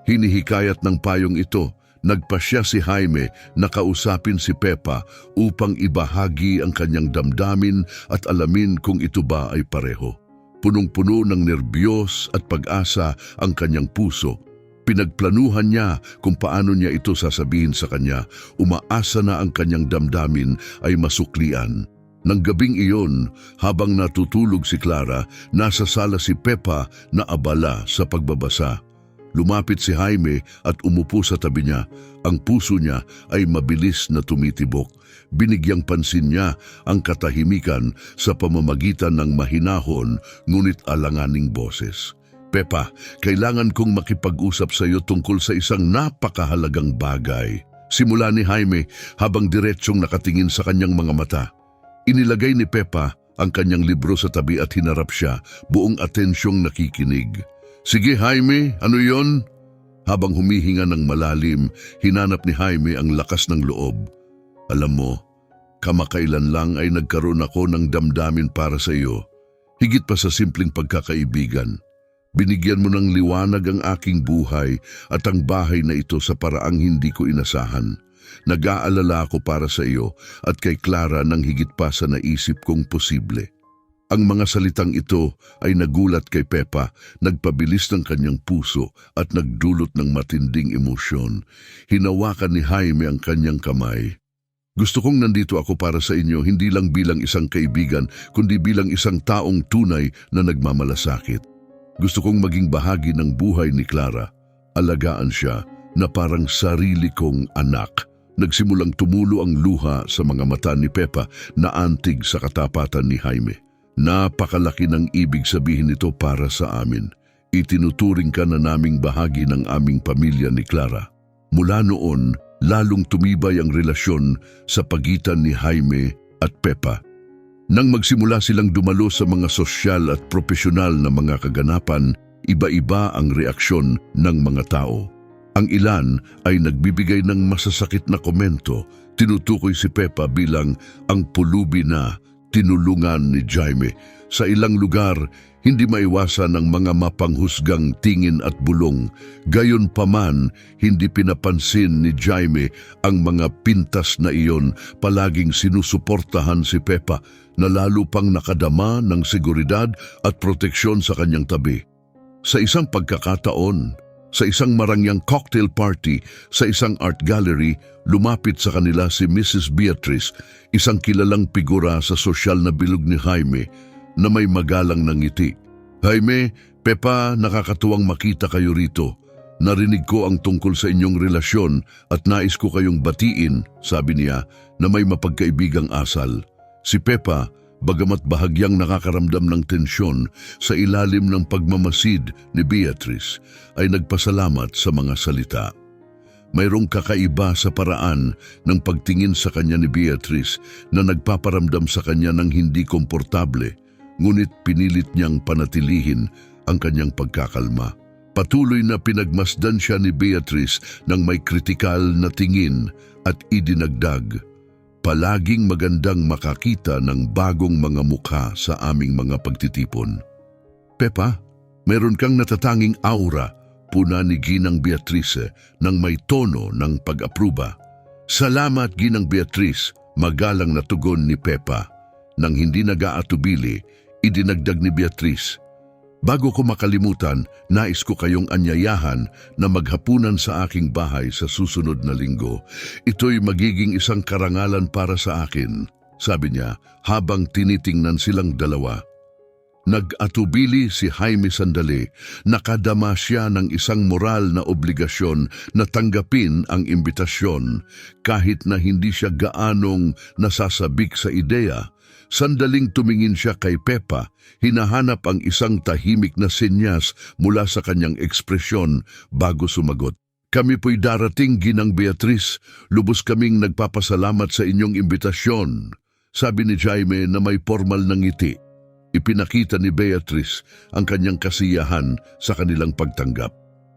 Hinihikayat ng payong ito, nagpasya si Jaime na kausapin si Pepa upang ibahagi ang kanyang damdamin at alamin kung ito ba ay pareho. Punong-puno ng nerbiyos at pag-asa ang kanyang puso. Pinagplanuhan niya kung paano niya ito sasabihin sa kanya. Umaasa na ang kanyang damdamin ay masuklian. Nang gabing iyon, habang natutulog si Clara, nasa sala si Pepa na abala sa pagbabasa. Lumapit si Jaime at umupo sa tabi niya. Ang puso niya ay mabilis na tumitibok. Binigyang pansin niya ang katahimikan sa pamamagitan ng mahinahon ngunit alanganing boses. Pepa, kailangan kong makipag-usap sa iyo tungkol sa isang napakahalagang bagay. Simula ni Jaime habang diretsyong nakatingin sa kanyang mga mata. Inilagay ni Pepa ang kanyang libro sa tabi at hinarap siya, buong atensyong nakikinig. Sige Jaime, ano yon? Habang humihinga ng malalim, hinanap ni Jaime ang lakas ng loob. Alam mo, kamakailan lang ay nagkaroon ako ng damdamin para sa iyo. Higit pa sa simpleng pagkakaibigan. Binigyan mo ng liwanag ang aking buhay at ang bahay na ito sa paraang hindi ko inasahan. Nag-aalala ako para sa iyo at kay Clara nang higit pa sa naisip kong posible. Ang mga salitang ito ay nagulat kay Pepa, nagpabilis ng kanyang puso at nagdulot ng matinding emosyon. Hinawakan ni Jaime ang kanyang kamay. Gusto kong nandito ako para sa inyo hindi lang bilang isang kaibigan kundi bilang isang taong tunay na nagmamalasakit. Gusto kong maging bahagi ng buhay ni Clara. Alagaan siya na parang sarili kong anak. Nagsimulang tumulo ang luha sa mga mata ni Pepa na antig sa katapatan ni Jaime. Napakalaki ng ibig sabihin nito para sa amin. Itinuturing ka na naming bahagi ng aming pamilya ni Clara. Mula noon, lalong tumibay ang relasyon sa pagitan ni Jaime at Pepa. Nang magsimula silang dumalo sa mga sosyal at profesional na mga kaganapan, iba-iba ang reaksyon ng mga tao. Ang ilan ay nagbibigay ng masasakit na komento, tinutukoy si Pepa bilang ang pulubi na tinulungan ni Jaime. Sa ilang lugar, hindi maiwasan ang mga mapanghusgang tingin at bulong. Gayunpaman, hindi pinapansin ni Jaime ang mga pintas na iyon, palaging sinusuportahan si Pepa na lalo pang nakadama ng seguridad at proteksyon sa kanyang tabi. Sa isang pagkakataon, sa isang marangyang cocktail party sa isang art gallery, lumapit sa kanila si Mrs. Beatrice, isang kilalang figura sa sosyal na bilog ni Jaime na may magalang na ngiti. Jaime, Pepa, nakakatuwang makita kayo rito. Narinig ko ang tungkol sa inyong relasyon at nais ko kayong batiin, sabi niya na may mapagkaibigang asal. Si Pepa, bagamat bahagyang nakakaramdam ng tensyon sa ilalim ng pagmamasid ni Beatrice, ay nagpasalamat sa mga salita. Mayroong kakaiba sa paraan ng pagtingin sa kanya ni Beatrice na nagpaparamdam sa kanya ng hindi komportable, ngunit pinilit niyang panatilihin ang kanyang pagkakalma. Patuloy na pinagmasdan siya ni Beatrice ng may kritikal na tingin at idinagdag, palaging magandang makakita ng bagong mga mukha sa aming mga pagtitipon. Pepa, meron kang natatanging aura, puna ni Ginang Beatrice nang may tono ng pag-apruba. Salamat Ginang Beatrice, magalang na tugon ni Pepa. Nang hindi nag-aatubili, idinagdag ni Beatrice, bago ko makalimutan, nais ko kayong anyayahan na maghapunan sa aking bahay sa susunod na linggo. Ito'y magiging isang karangalan para sa akin, sabi niya habang tinitingnan silang dalawa. Nag-atubili si Jaime sandali, nakadama siya ng isang moral na obligasyon na tanggapin ang imbitasyon kahit na hindi siya gaanong nasasabik sa ideya. Sandaling tumingin siya kay Pepa, hinahanap ang isang tahimik na senyas mula sa kanyang ekspresyon bago sumagot. Kami po'y darating, Ginang Beatrice. Lubos kaming nagpapasalamat sa inyong imbitasyon, sabi ni Jaime na may formal na ngiti. Ipinakita ni Beatrice ang kanyang kasiyahan sa kanilang pagtanggap.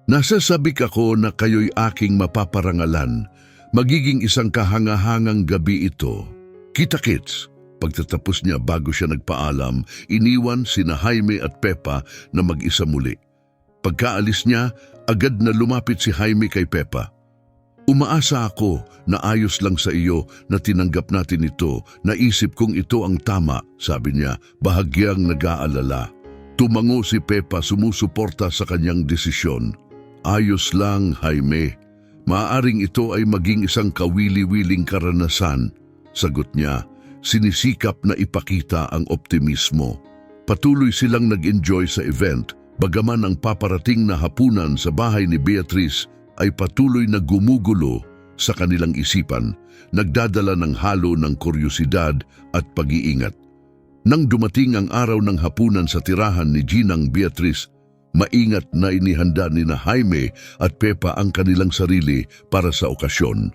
Nasasabik ako na kayo'y aking mapaparangalan. Magiging isang kahangahangang gabi ito. Kita-kits! Pagtatapos niya bago siya nagpaalam, iniwan sina Jaime at Pepa na mag-isa muli. Pagkaalis niya, agad na lumapit si Jaime kay Pepa. Umaasa ako na ayos lang sa iyo na tinanggap natin ito. Naisip kong ito ang tama, sabi niya, bahagyang nag-aalala. Tumango si Pepa, sumusuporta sa kanyang desisyon. Ayos lang, Jaime. Maaaring ito ay maging isang kawili-wiling karanasan, sagot niya. Sinisikap na ipakita ang optimismo. Patuloy silang nag-enjoy sa event, Bagaman ang paparating na hapunan sa bahay ni Beatrice ay patuloy na gumugulo sa kanilang isipan, nagdadala ng halo ng kuryosidad at pag-iingat. Nang dumating ang araw ng hapunan sa tirahan ni Ginang Beatrice, maingat na inihanda ni na Jaime at Pepa ang kanilang sarili para sa okasyon.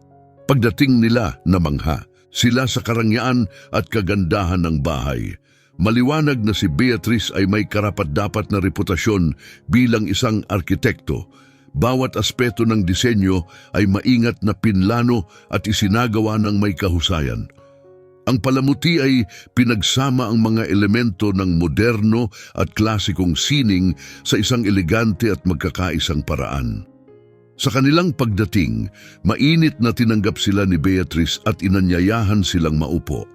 Pagdating nila, namangha sila sa karangyaan at kagandahan ng bahay. Maliwanag na si Beatrice ay may karapat-dapat na reputasyon bilang isang arkitekto. Bawat aspeto ng disenyo ay maingat na pinlano at isinagawa ng may kahusayan. Ang palamuti ay pinagsama ang mga elemento ng moderno at klasikong sining sa isang elegante at magkakaisang paraan. Sa kanilang pagdating, mainit na tinanggap sila ni Beatrice at inanyayahan silang maupo.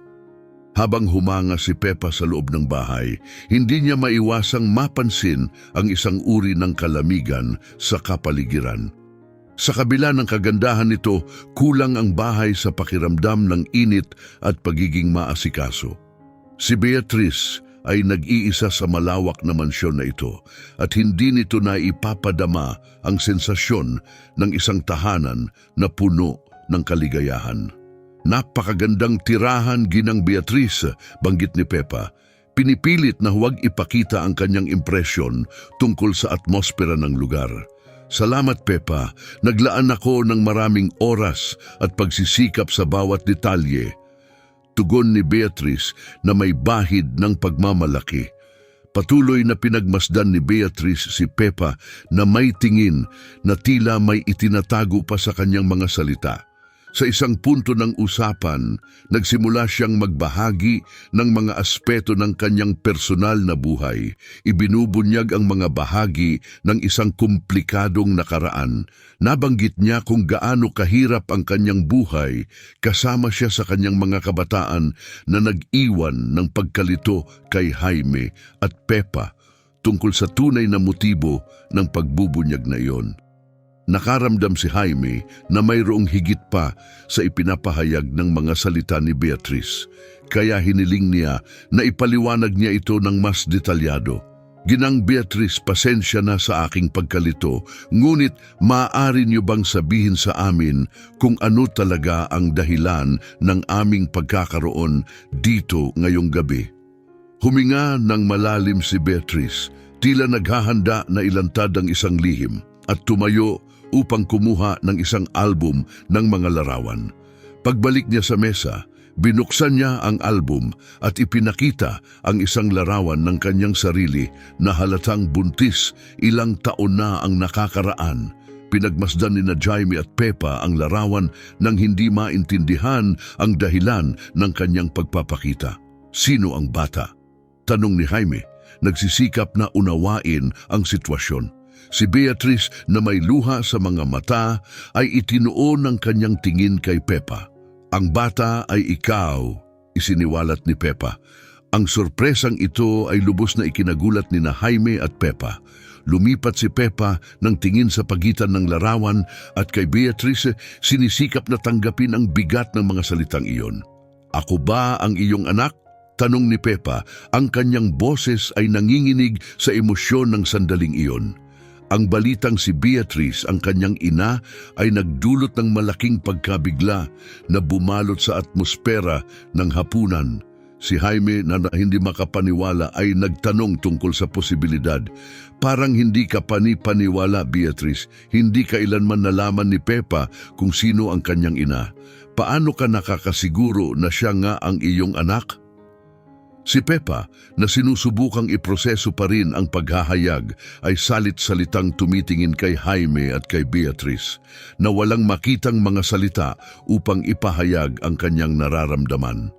Habang humanga si Pepa sa loob ng bahay, hindi niya maiwasang mapansin ang isang uri ng kalamigan sa kapaligiran. Sa kabila ng kagandahan nito, kulang ang bahay sa pakiramdam ng init at pagiging maasikaso. Si Beatrice ay nag-iisa sa malawak na mansyon na ito at hindi nito na ipapadama ang sensasyon ng isang tahanan na puno ng kaligayahan. Napakagandang tirahan, Ginang Beatrice, banggit ni Pepa. Pinipilit na huwag ipakita ang kanyang impresyon tungkol sa atmosfera ng lugar. Salamat, Pepa. Naglaan ako ng maraming oras at pagsisikap sa bawat detalye. Tugon ni Beatrice na may bahid ng pagmamalaki. Patuloy na pinagmasdan ni Beatrice si Pepa na may tingin na tila may itinatago pa sa kanyang mga salita. Sa isang punto ng usapan, nagsimula siyang magbahagi ng mga aspeto ng kanyang personal na buhay. Ibinubunyag ang mga bahagi ng isang komplikadong nakaraan. Nabanggit niya kung gaano kahirap ang kanyang buhay kasama siya sa kanyang mga kabataan na nag-iwan ng pagkalito kay Jaime at Pepa tungkol sa tunay na motibo ng pagbubunyag na iyon. Nakaramdam si Jaime na mayroong higit pa sa ipinapahayag ng mga salita ni Beatrice, kaya hiniling niya na ipaliwanag niya ito ng mas detalyado. Ginang Beatrice, pasensya na sa aking pagkalito, ngunit maaari niyo bang sabihin sa amin kung ano talaga ang dahilan ng aming pagkakaroon dito ngayong gabi? Huminga ng malalim si Beatrice, tila naghahanda na ilantad ang isang lihim, at tumayo upang kumuha ng isang album ng mga larawan. Pagbalik niya sa mesa, binuksan niya ang album at ipinakita ang isang larawan ng kanyang sarili na halatang buntis, ilang taon na ang nakakaraan. Pinagmasdan ni na Jaime at Pepa ang larawan nang hindi maintindihan ang dahilan ng kanyang pagpapakita. Sino ang bata? Tanong ni Jaime, nagsisikap na unawain ang sitwasyon. Si Beatrice na may luha sa mga mata ay itinuon ng kanyang tingin kay Pepa. Ang bata ay ikaw, isiniwalat ni Pepa. Ang sorpresang ito ay lubos na ikinagulat ni na Jaime at Pepa. Lumipat si Pepa ng tingin sa pagitan ng larawan at kay Beatrice sinisikap na tanggapin ang bigat ng mga salitang iyon. Ako ba ang iyong anak? Tanong ni Pepa, ang kanyang boses ay nanginginig sa emosyon ng sandaling iyon. Ang balitang si Beatrice, ang kanyang ina, ay nagdulot ng malaking pagkabigla na bumalot sa atmosfera ng hapunan. Si Jaime na hindi makapaniwala ay nagtanong tungkol sa posibilidad. Parang hindi ka panipaniwala, Beatrice. Hindi kailanman nalaman ni Pepa kung sino ang kanyang ina. Paano ka nakakasiguro na siya nga ang iyong anak? Si Pepa, na sinusubukang iproseso pa rin ang paghahayag, ay salit-salitang tumitingin kay Jaime at kay Beatrice na walang makitang mga salita upang ipahayag ang kanyang nararamdaman.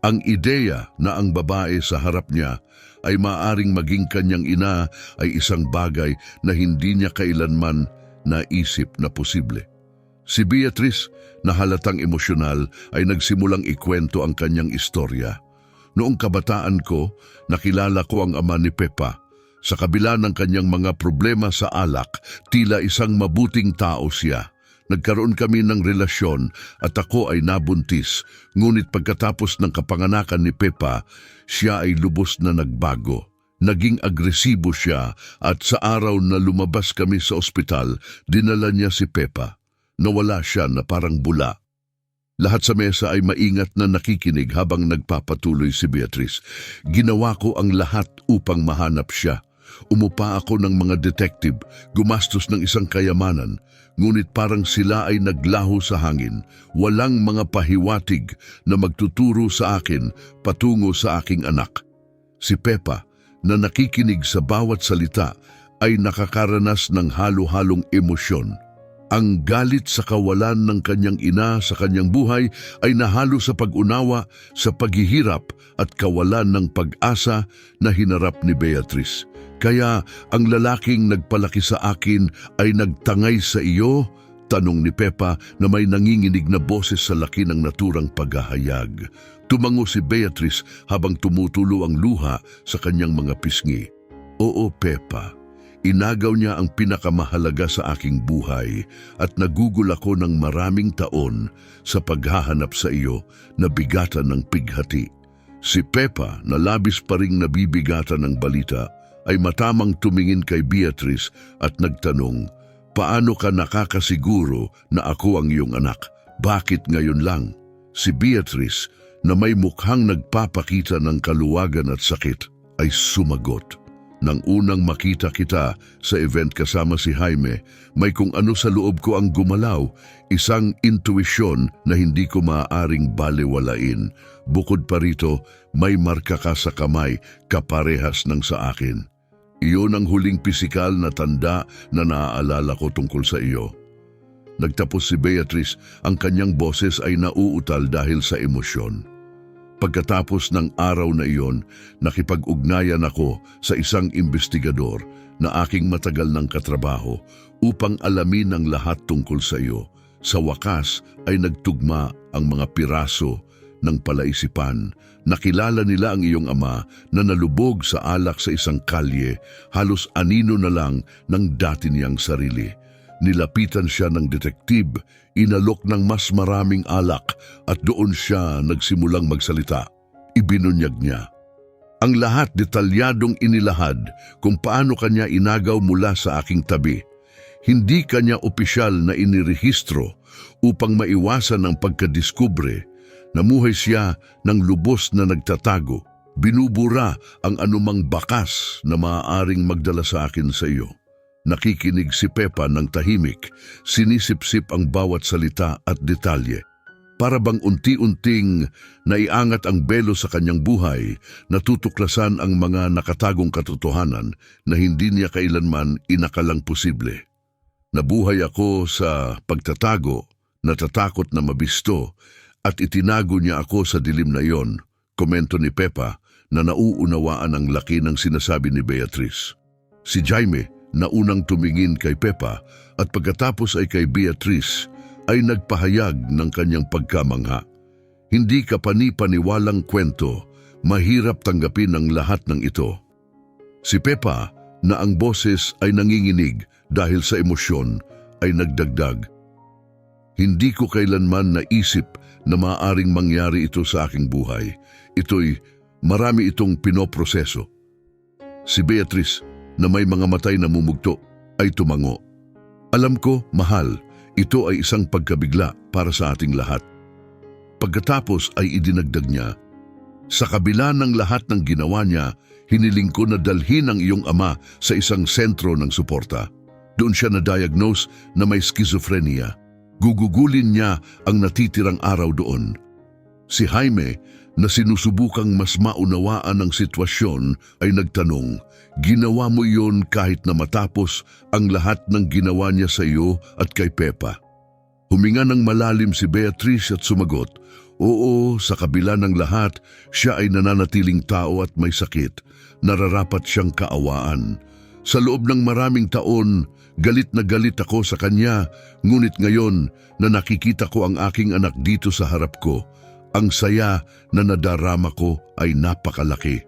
Ang ideya na ang babae sa harap niya ay maaring maging kanyang ina ay isang bagay na hindi niya kailanman naisip na posible. Si Beatrice, na halatang emosyonal, ay nagsimulang ikwento ang kanyang istorya. Noong kabataan ko, nakilala ko ang ama ni Pepa. Sa kabila ng kanyang mga problema sa alak, tila isang mabuting tao siya. Nagkaroon kami ng relasyon at ako ay nabuntis. Ngunit pagkatapos ng kapanganakan ni Pepa, siya ay lubos na nagbago. Naging agresibo siya at sa araw na lumabas kami sa ospital, dinala niya si Pepa. Nawala siya na parang bula. Lahat sa mesa ay maingat na nakikinig habang nagpapatuloy si Beatrice. Ginawa ko ang lahat upang mahanap siya. Umupa ako ng mga detective, gumastos ng isang kayamanan, ngunit parang sila ay naglaho sa hangin. Walang mga pahiwatig na magtuturo sa akin patungo sa aking anak. Si Pepa, na nakikinig sa bawat salita, ay nakakaranas ng halo-halong emosyon. Ang galit sa kawalan ng kanyang ina sa kanyang buhay ay nahalo sa pag-unawa sa paghihirap at kawalan ng pag-asa na hinarap ni Beatrice. Kaya ang lalaking nagpalaki sa akin ay nagtangay sa iyo? Tanong ni Pepa na may nanginginig na boses sa laki ng naturang paghahayag. Tumango si Beatrice habang tumutulo ang luha sa kanyang mga pisngi. Oo, Pepa. Inagaw niya ang pinakamahalaga sa aking buhay at nagugol ako ng maraming taon sa paghahanap sa iyo na bigatan ng pighati. Si Pepa, na labis pa ring nabibigatan ng balita, ay matamang tumingin kay Beatrice at nagtanong, "Paano ka nakakasiguro na ako ang iyong anak? Bakit ngayon lang?" Si Beatrice, na may mukhang nagpapakita ng kaluwagan at sakit, ay sumagot. Nang unang makita kita sa event kasama si Jaime, may kung ano sa loob ko ang gumalaw, isang intuisyon na hindi ko maaaring balewalain. Bukod pa rito, may marka ka sa kamay, kaparehas ng sa akin. Iyon ang huling pisikal na tanda na naaalala ko tungkol sa iyo. Nagtapos si Beatrice, ang kanyang boses ay nauutal dahil sa emosyon. Pagkatapos ng araw na iyon, nakipag-ugnayan ako sa isang investigador na aking matagal ng katrabaho upang alamin ang lahat tungkol sa iyo. Sa wakas ay nagtugma ang mga piraso ng palaisipan. Nakilala nila ang iyong ama na nalubog sa alak sa isang kalye, halos anino na lang ng dati niyang sarili. Nilapitan siya ng detektib, inalok ng mas maraming alak at doon siya nagsimulang magsalita. Ibinunyag niya. Ang lahat detalyadong inilahad kung paano kanya inagaw mula sa aking tabi. Hindi kanya opisyal na inirehistro upang maiwasan ang pagkadiskubre. Namuhay siya ng lubos na nagtatago. Binubura ang anumang bakas na maaaring magdala sa akin sa iyo. Nakikinig si Pepa ng tahimik, sinisip-sip ang bawat salita at detalye. Para bang unti-unting naiangat ang belo sa kanyang buhay, natutuklasan ang mga nakatagong katotohanan na hindi niya kailanman inakalang posible. Nabuhay ako sa pagtatago, natatakot na mabisto, at itinago niya ako sa dilim na iyon, komento ni Pepa na nauunawaan ang laki ng sinasabi ni Beatrice. Si Jaime, na unang tumingin kay Pepa at pagkatapos ay kay Beatrice, ay nagpahayag ng kanyang pagkamangha. Hindi ka pani-paniwalang kwento, mahirap tanggapin ang lahat ng ito. Si Pepa, na ang boses ay nanginginig dahil sa emosyon, ay nagdagdag. Hindi ko kailanman naisip na maaaring mangyari ito sa aking buhay. Marami itong pinoproseso. Si Beatrice, na may mga matay na mumugto, ay tumango. Alam ko, mahal, ito ay isang pagkabigla para sa ating lahat. Pagkatapos ay idinagdag niya, sa kabila ng lahat ng ginawa niya, hiniling ko na dalhin ang iyong ama sa isang sentro ng suporta. Doon siya na-diagnose na may schizophrenia. Gugugulin niya ang natitirang araw doon. Si Jaime, na sinusubukang mas maunawaan ang sitwasyon, ay nagtanong, "Ginawa mo iyon kahit na matapos ang lahat ng ginawa niya sa iyo at kay Pepa?" Huminga ng malalim si Beatrice at sumagot, "Oo, sa kabila ng lahat, siya ay nananatiling tao at may sakit. Nararapat siyang kaawaan. Sa loob ng maraming taon, galit na galit ako sa kanya, ngunit ngayon na nakikita ko ang aking anak dito sa harap ko, ang saya na nadarama ko ay napakalaki.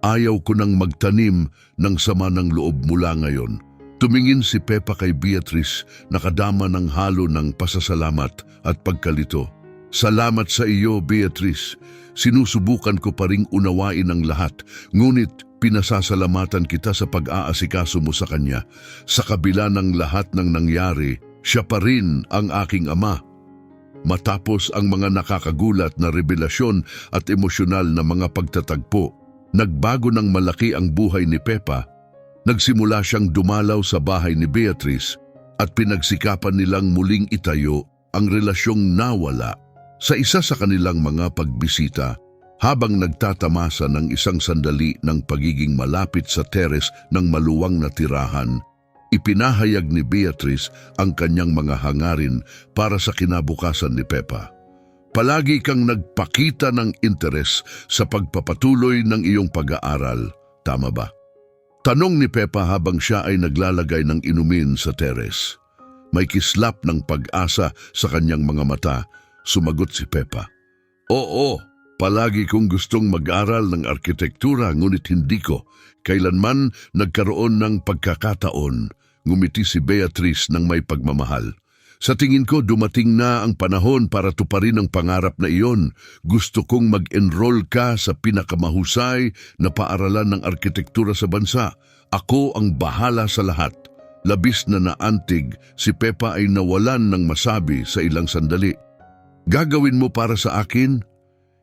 Ayaw ko nang magtanim ng sama ng loob mula ngayon." Tumingin si Pepa kay Beatrice, nakadama ng halo ng pasasalamat at pagkalito. "Salamat sa iyo, Beatrice. Sinusubukan ko pa ring unawain ang lahat, ngunit Pinasasalamatan kita sa pag-aasikaso mo sa kanya. Sa kabila ng lahat ng nangyari, siya pa rin ang aking ama. Matapos ang mga nakakagulat na revelasyon at emosyonal na mga pagtatagpo, nagbago ng malaki ang buhay ni Pepa. Nagsimula siyang dumalaw sa bahay ni Beatrice at pinagsikapan nilang muling itayo ang relasyong nawala. Sa isa sa kanilang mga pagbisita, habang nagtatamasa ng isang sandali ng pagiging malapit sa teres ng maluwang na tirahan, ipinahayag ni Beatrice ang kanyang mga hangarin para sa kinabukasan ni Pepa. Palagi kang nagpakita ng interes sa pagpapatuloy ng iyong pag-aaral, tama ba? Tanong ni Pepa habang siya ay naglalagay ng inumin sa teres. May kislap ng pag-asa sa kanyang mga mata. Sumagot si Pepa. Oo, palagi kong gustong mag-aral ng arkitektura ngunit hindi ko. Kailanman nagkaroon ng pagkakataon. Ngumiti si Beatrice ng may pagmamahal. Sa tingin ko dumating na ang panahon para tuparin ang pangarap na iyon. Gusto kong mag-enroll ka sa pinakamahusay na paaralan ng arkitektura sa bansa. Ako ang bahala sa lahat. Labis na naantig, si Pepa ay nawalan ng masabi sa ilang sandali. Gagawin mo para sa akin?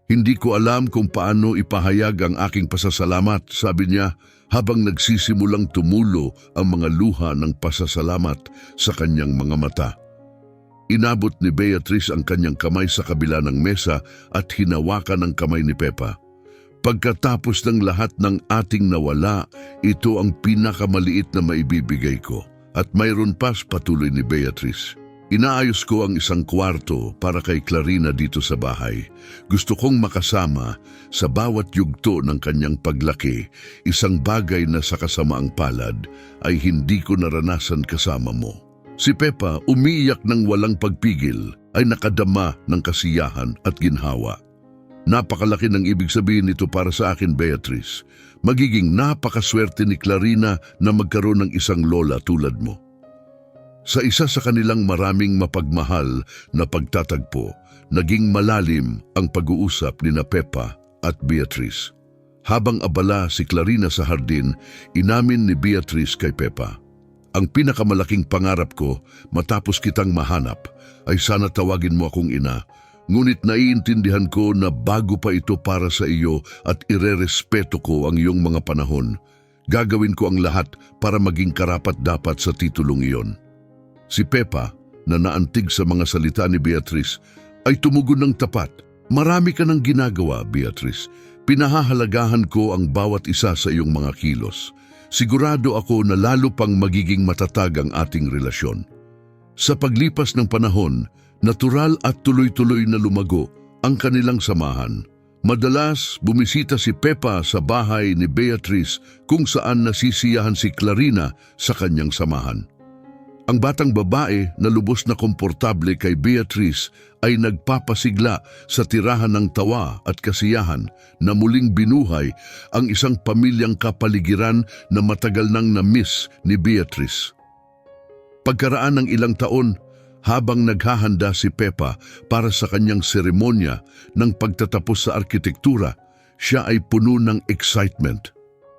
Hindi ko alam kung paano ipahayag ang aking pasasalamat, sabi niya habang nagsisimulang tumulo ang mga luha ng pasasalamat sa kanyang mga mata. Inabot ni Beatrice ang kanyang kamay sa kabila ng mesa at hinawakan ang kamay ni Pepa. Pagkatapos ng lahat ng ating nawala, ito ang pinakamaliit na maibibigay ko. At mayroon pa, patuloy ni Beatrice. Inaayos ko ang isang kwarto para kay Clarina dito sa bahay. Gusto kong makasama sa bawat yugto ng kanyang paglaki, isang bagay na sa kasamaang palad ay hindi ko naranasan kasama mo. Si Pepa, umiiyak ng walang pagpigil, ay nakadama ng kasiyahan at ginhawa. Napakalaki ng ibig sabihin nito para sa akin, Beatrice. Magiging napakaswerte ni Clarina na magkaroon ng isang lola tulad mo. Sa isa sa kanilang maraming mapagmahal na pagtatagpo, naging malalim ang pag-uusap ni na Pepa at Beatrice. Habang abala si Clarina sa hardin, inamin ni Beatrice kay Pepa. Ang pinakamalaking pangarap ko matapos kitang mahanap ay sana tawagin mo akong ina. Ngunit naiintindihan ko na bago pa ito para sa iyo at irerespeto ko ang iyong mga panahon. Gagawin ko ang lahat para maging karapat-dapat sa titulong iyon. Si Pepa, na naantig sa mga salita ni Beatrice, ay tumugon ng tapat. Marami ka nang ginagawa, Beatrice. Pinahahalagahan ko ang bawat isa sa iyong mga kilos. Sigurado ako na lalo pang magiging matatag ang ating relasyon. Sa paglipas ng panahon, natural at tuloy-tuloy na lumago ang kanilang samahan. Madalas bumisita si Pepa sa bahay ni Beatrice kung saan nasisiyahan si Clarina sa kanyang samahan. Ang batang babae na lubos na komportable kay Beatrice ay nagpapasigla sa tirahan ng tawa at kasiyahan na muling binuhay ang isang pamilyang kapaligiran na matagal nang na-miss ni Beatrice. Pagkaraan ng ilang taon, habang naghahanda si Pepa para sa kanyang seremonya ng pagtatapos sa arkitektura, siya ay puno ng excitement.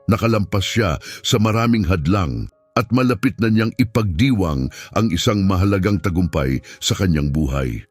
Nakalampas siya sa maraming hadlang at malapit na niyang ipagdiwang ang isang mahalagang tagumpay sa kanyang buhay.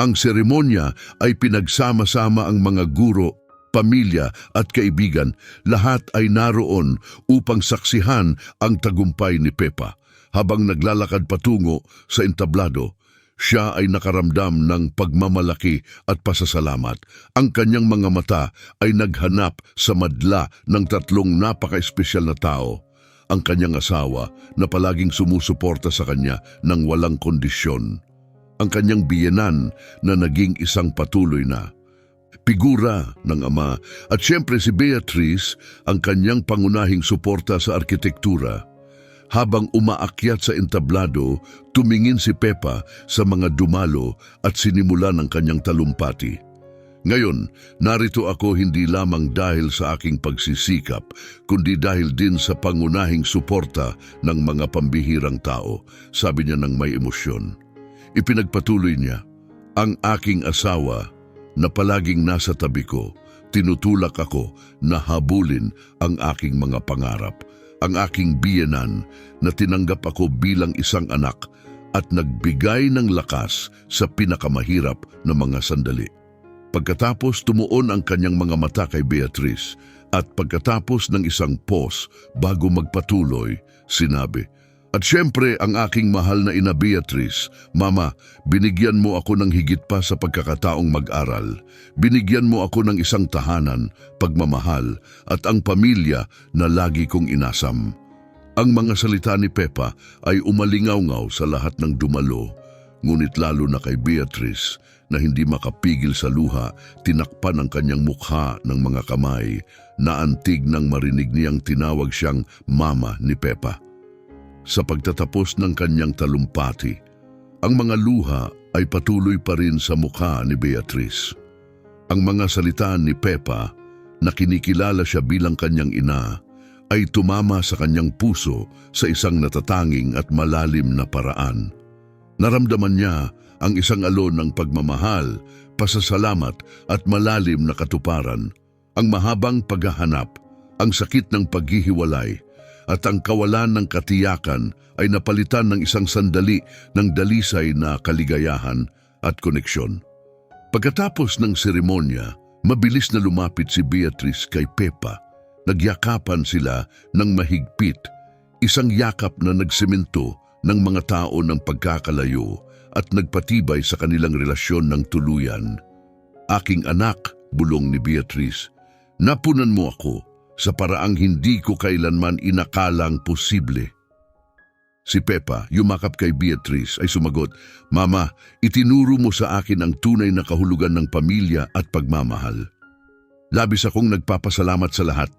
Ang seremonya ay pinagsama-sama ang mga guro, pamilya at kaibigan. Lahat ay naroon upang saksihan ang tagumpay ni Pepa. Habang naglalakad patungo sa entablado, siya ay nakaramdam ng pagmamalaki at pasasalamat. Ang kanyang mga mata ay naghanap sa madla ng tatlong napaka-espesyal na tao. Ang kanyang asawa na palaging sumusuporta sa kanya ng walang kondisyon. Ang kanyang biyenan na naging isang patuloy na figura ng ama. At siyempre si Beatrice, ang kanyang pangunahing suporta sa arkitektura. Habang umaakyat sa entablado, tumingin si Pepa sa mga dumalo at sinimula ng kanyang talumpati. Ngayon, narito ako hindi lamang dahil sa aking pagsisikap, kundi dahil din sa pangunahing suporta ng mga pambihirang tao, sabi niya ng may emosyon. Ipinagpatuloy niya, ang aking asawa na palaging nasa tabi ko, tinutulak ako na habulin ang aking mga pangarap, ang aking biyenan na tinanggap ako bilang isang anak at nagbigay ng lakas sa pinakamahirap na mga sandali. Pagkatapos tumuon ang kanyang mga mata kay Beatrice at pagkatapos ng isang pause bago magpatuloy, sinabi, "At syempre ang aking mahal na ina Beatrice, Mama, binigyan mo ako ng higit pa sa pagkakataong mag-aral. Binigyan mo ako ng isang tahanan, pagmamahal at ang pamilya na lagi kong inasam." Ang mga salita ni Pepa ay umalingaw-ngaw sa lahat ng dumalo, ngunit lalo na kay Beatrice na hindi makapigil sa luha, tinakpan ang kanyang mukha ng mga kamay na antig nang marinig niyang tinawag siyang Mama ni Pepa. Sa pagtatapos ng kanyang talumpati, ang mga luha ay patuloy pa rin sa mukha ni Beatrice. Ang mga salita ni Pepa na kinikilala siya bilang kanyang ina ay tumama sa kanyang puso sa isang natatanging at malalim na paraan. Naramdaman niya ang isang alon ng pagmamahal, pasasalamat at malalim na katuparan, ang mahabang paghahanap, ang sakit ng paghihiwalay, at ang kawalan ng katiyakan ay napalitan ng isang sandali ng dalisay na kaligayahan at koneksyon. Pagkatapos ng seremonya, mabilis na lumapit si Beatrice kay Pepa. Nagyakapan sila ng mahigpit, isang yakap na nagsemento ng mga tao ng pagkakalayo at nagpatibay sa kanilang relasyon ng tuluyan. "Aking anak," bulong ni Beatrice, "napunan mo ako sa paraang hindi ko kailanman inakalang posible." Si Pepa, yumakap kay Beatrice, ay sumagot, "Mama, itinuro mo sa akin ang tunay na kahulugan ng pamilya at pagmamahal. Labis akong nagpapasalamat sa lahat."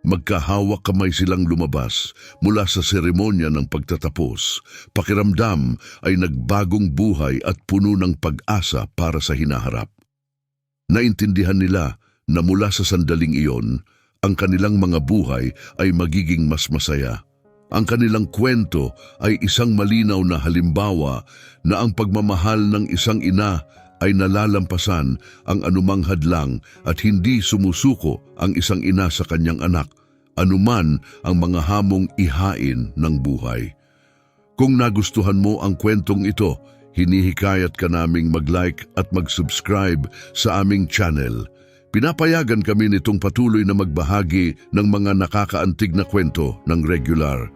Magkahawak kamay silang lumabas mula sa seremonya ng pagtatapos. Pakiramdam ay nagbagong buhay at puno ng pag-asa para sa hinaharap. Naintindihan nila na mula sa sandaling iyon, ang kanilang mga buhay ay magiging mas masaya. Ang kanilang kwento ay isang malinaw na halimbawa na ang pagmamahal ng isang ina ay nalalampasan ang anumang hadlang at hindi sumusuko ang isang ina sa kanyang anak, anuman ang mga hamong ihain ng buhay. Kung nagustuhan mo ang kwentong ito, hinihikayat ka naming mag-like at mag-subscribe sa aming channel. Pinapayagan kami nitong patuloy na magbahagi ng mga nakakaantig na kwento ng regular.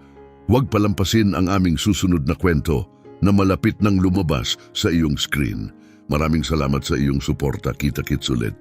Huwag palampasin ang aming susunod na kwento na malapit nang lumabas sa iyong screen. Maraming salamat sa iyong suporta. Kita-kits ulit.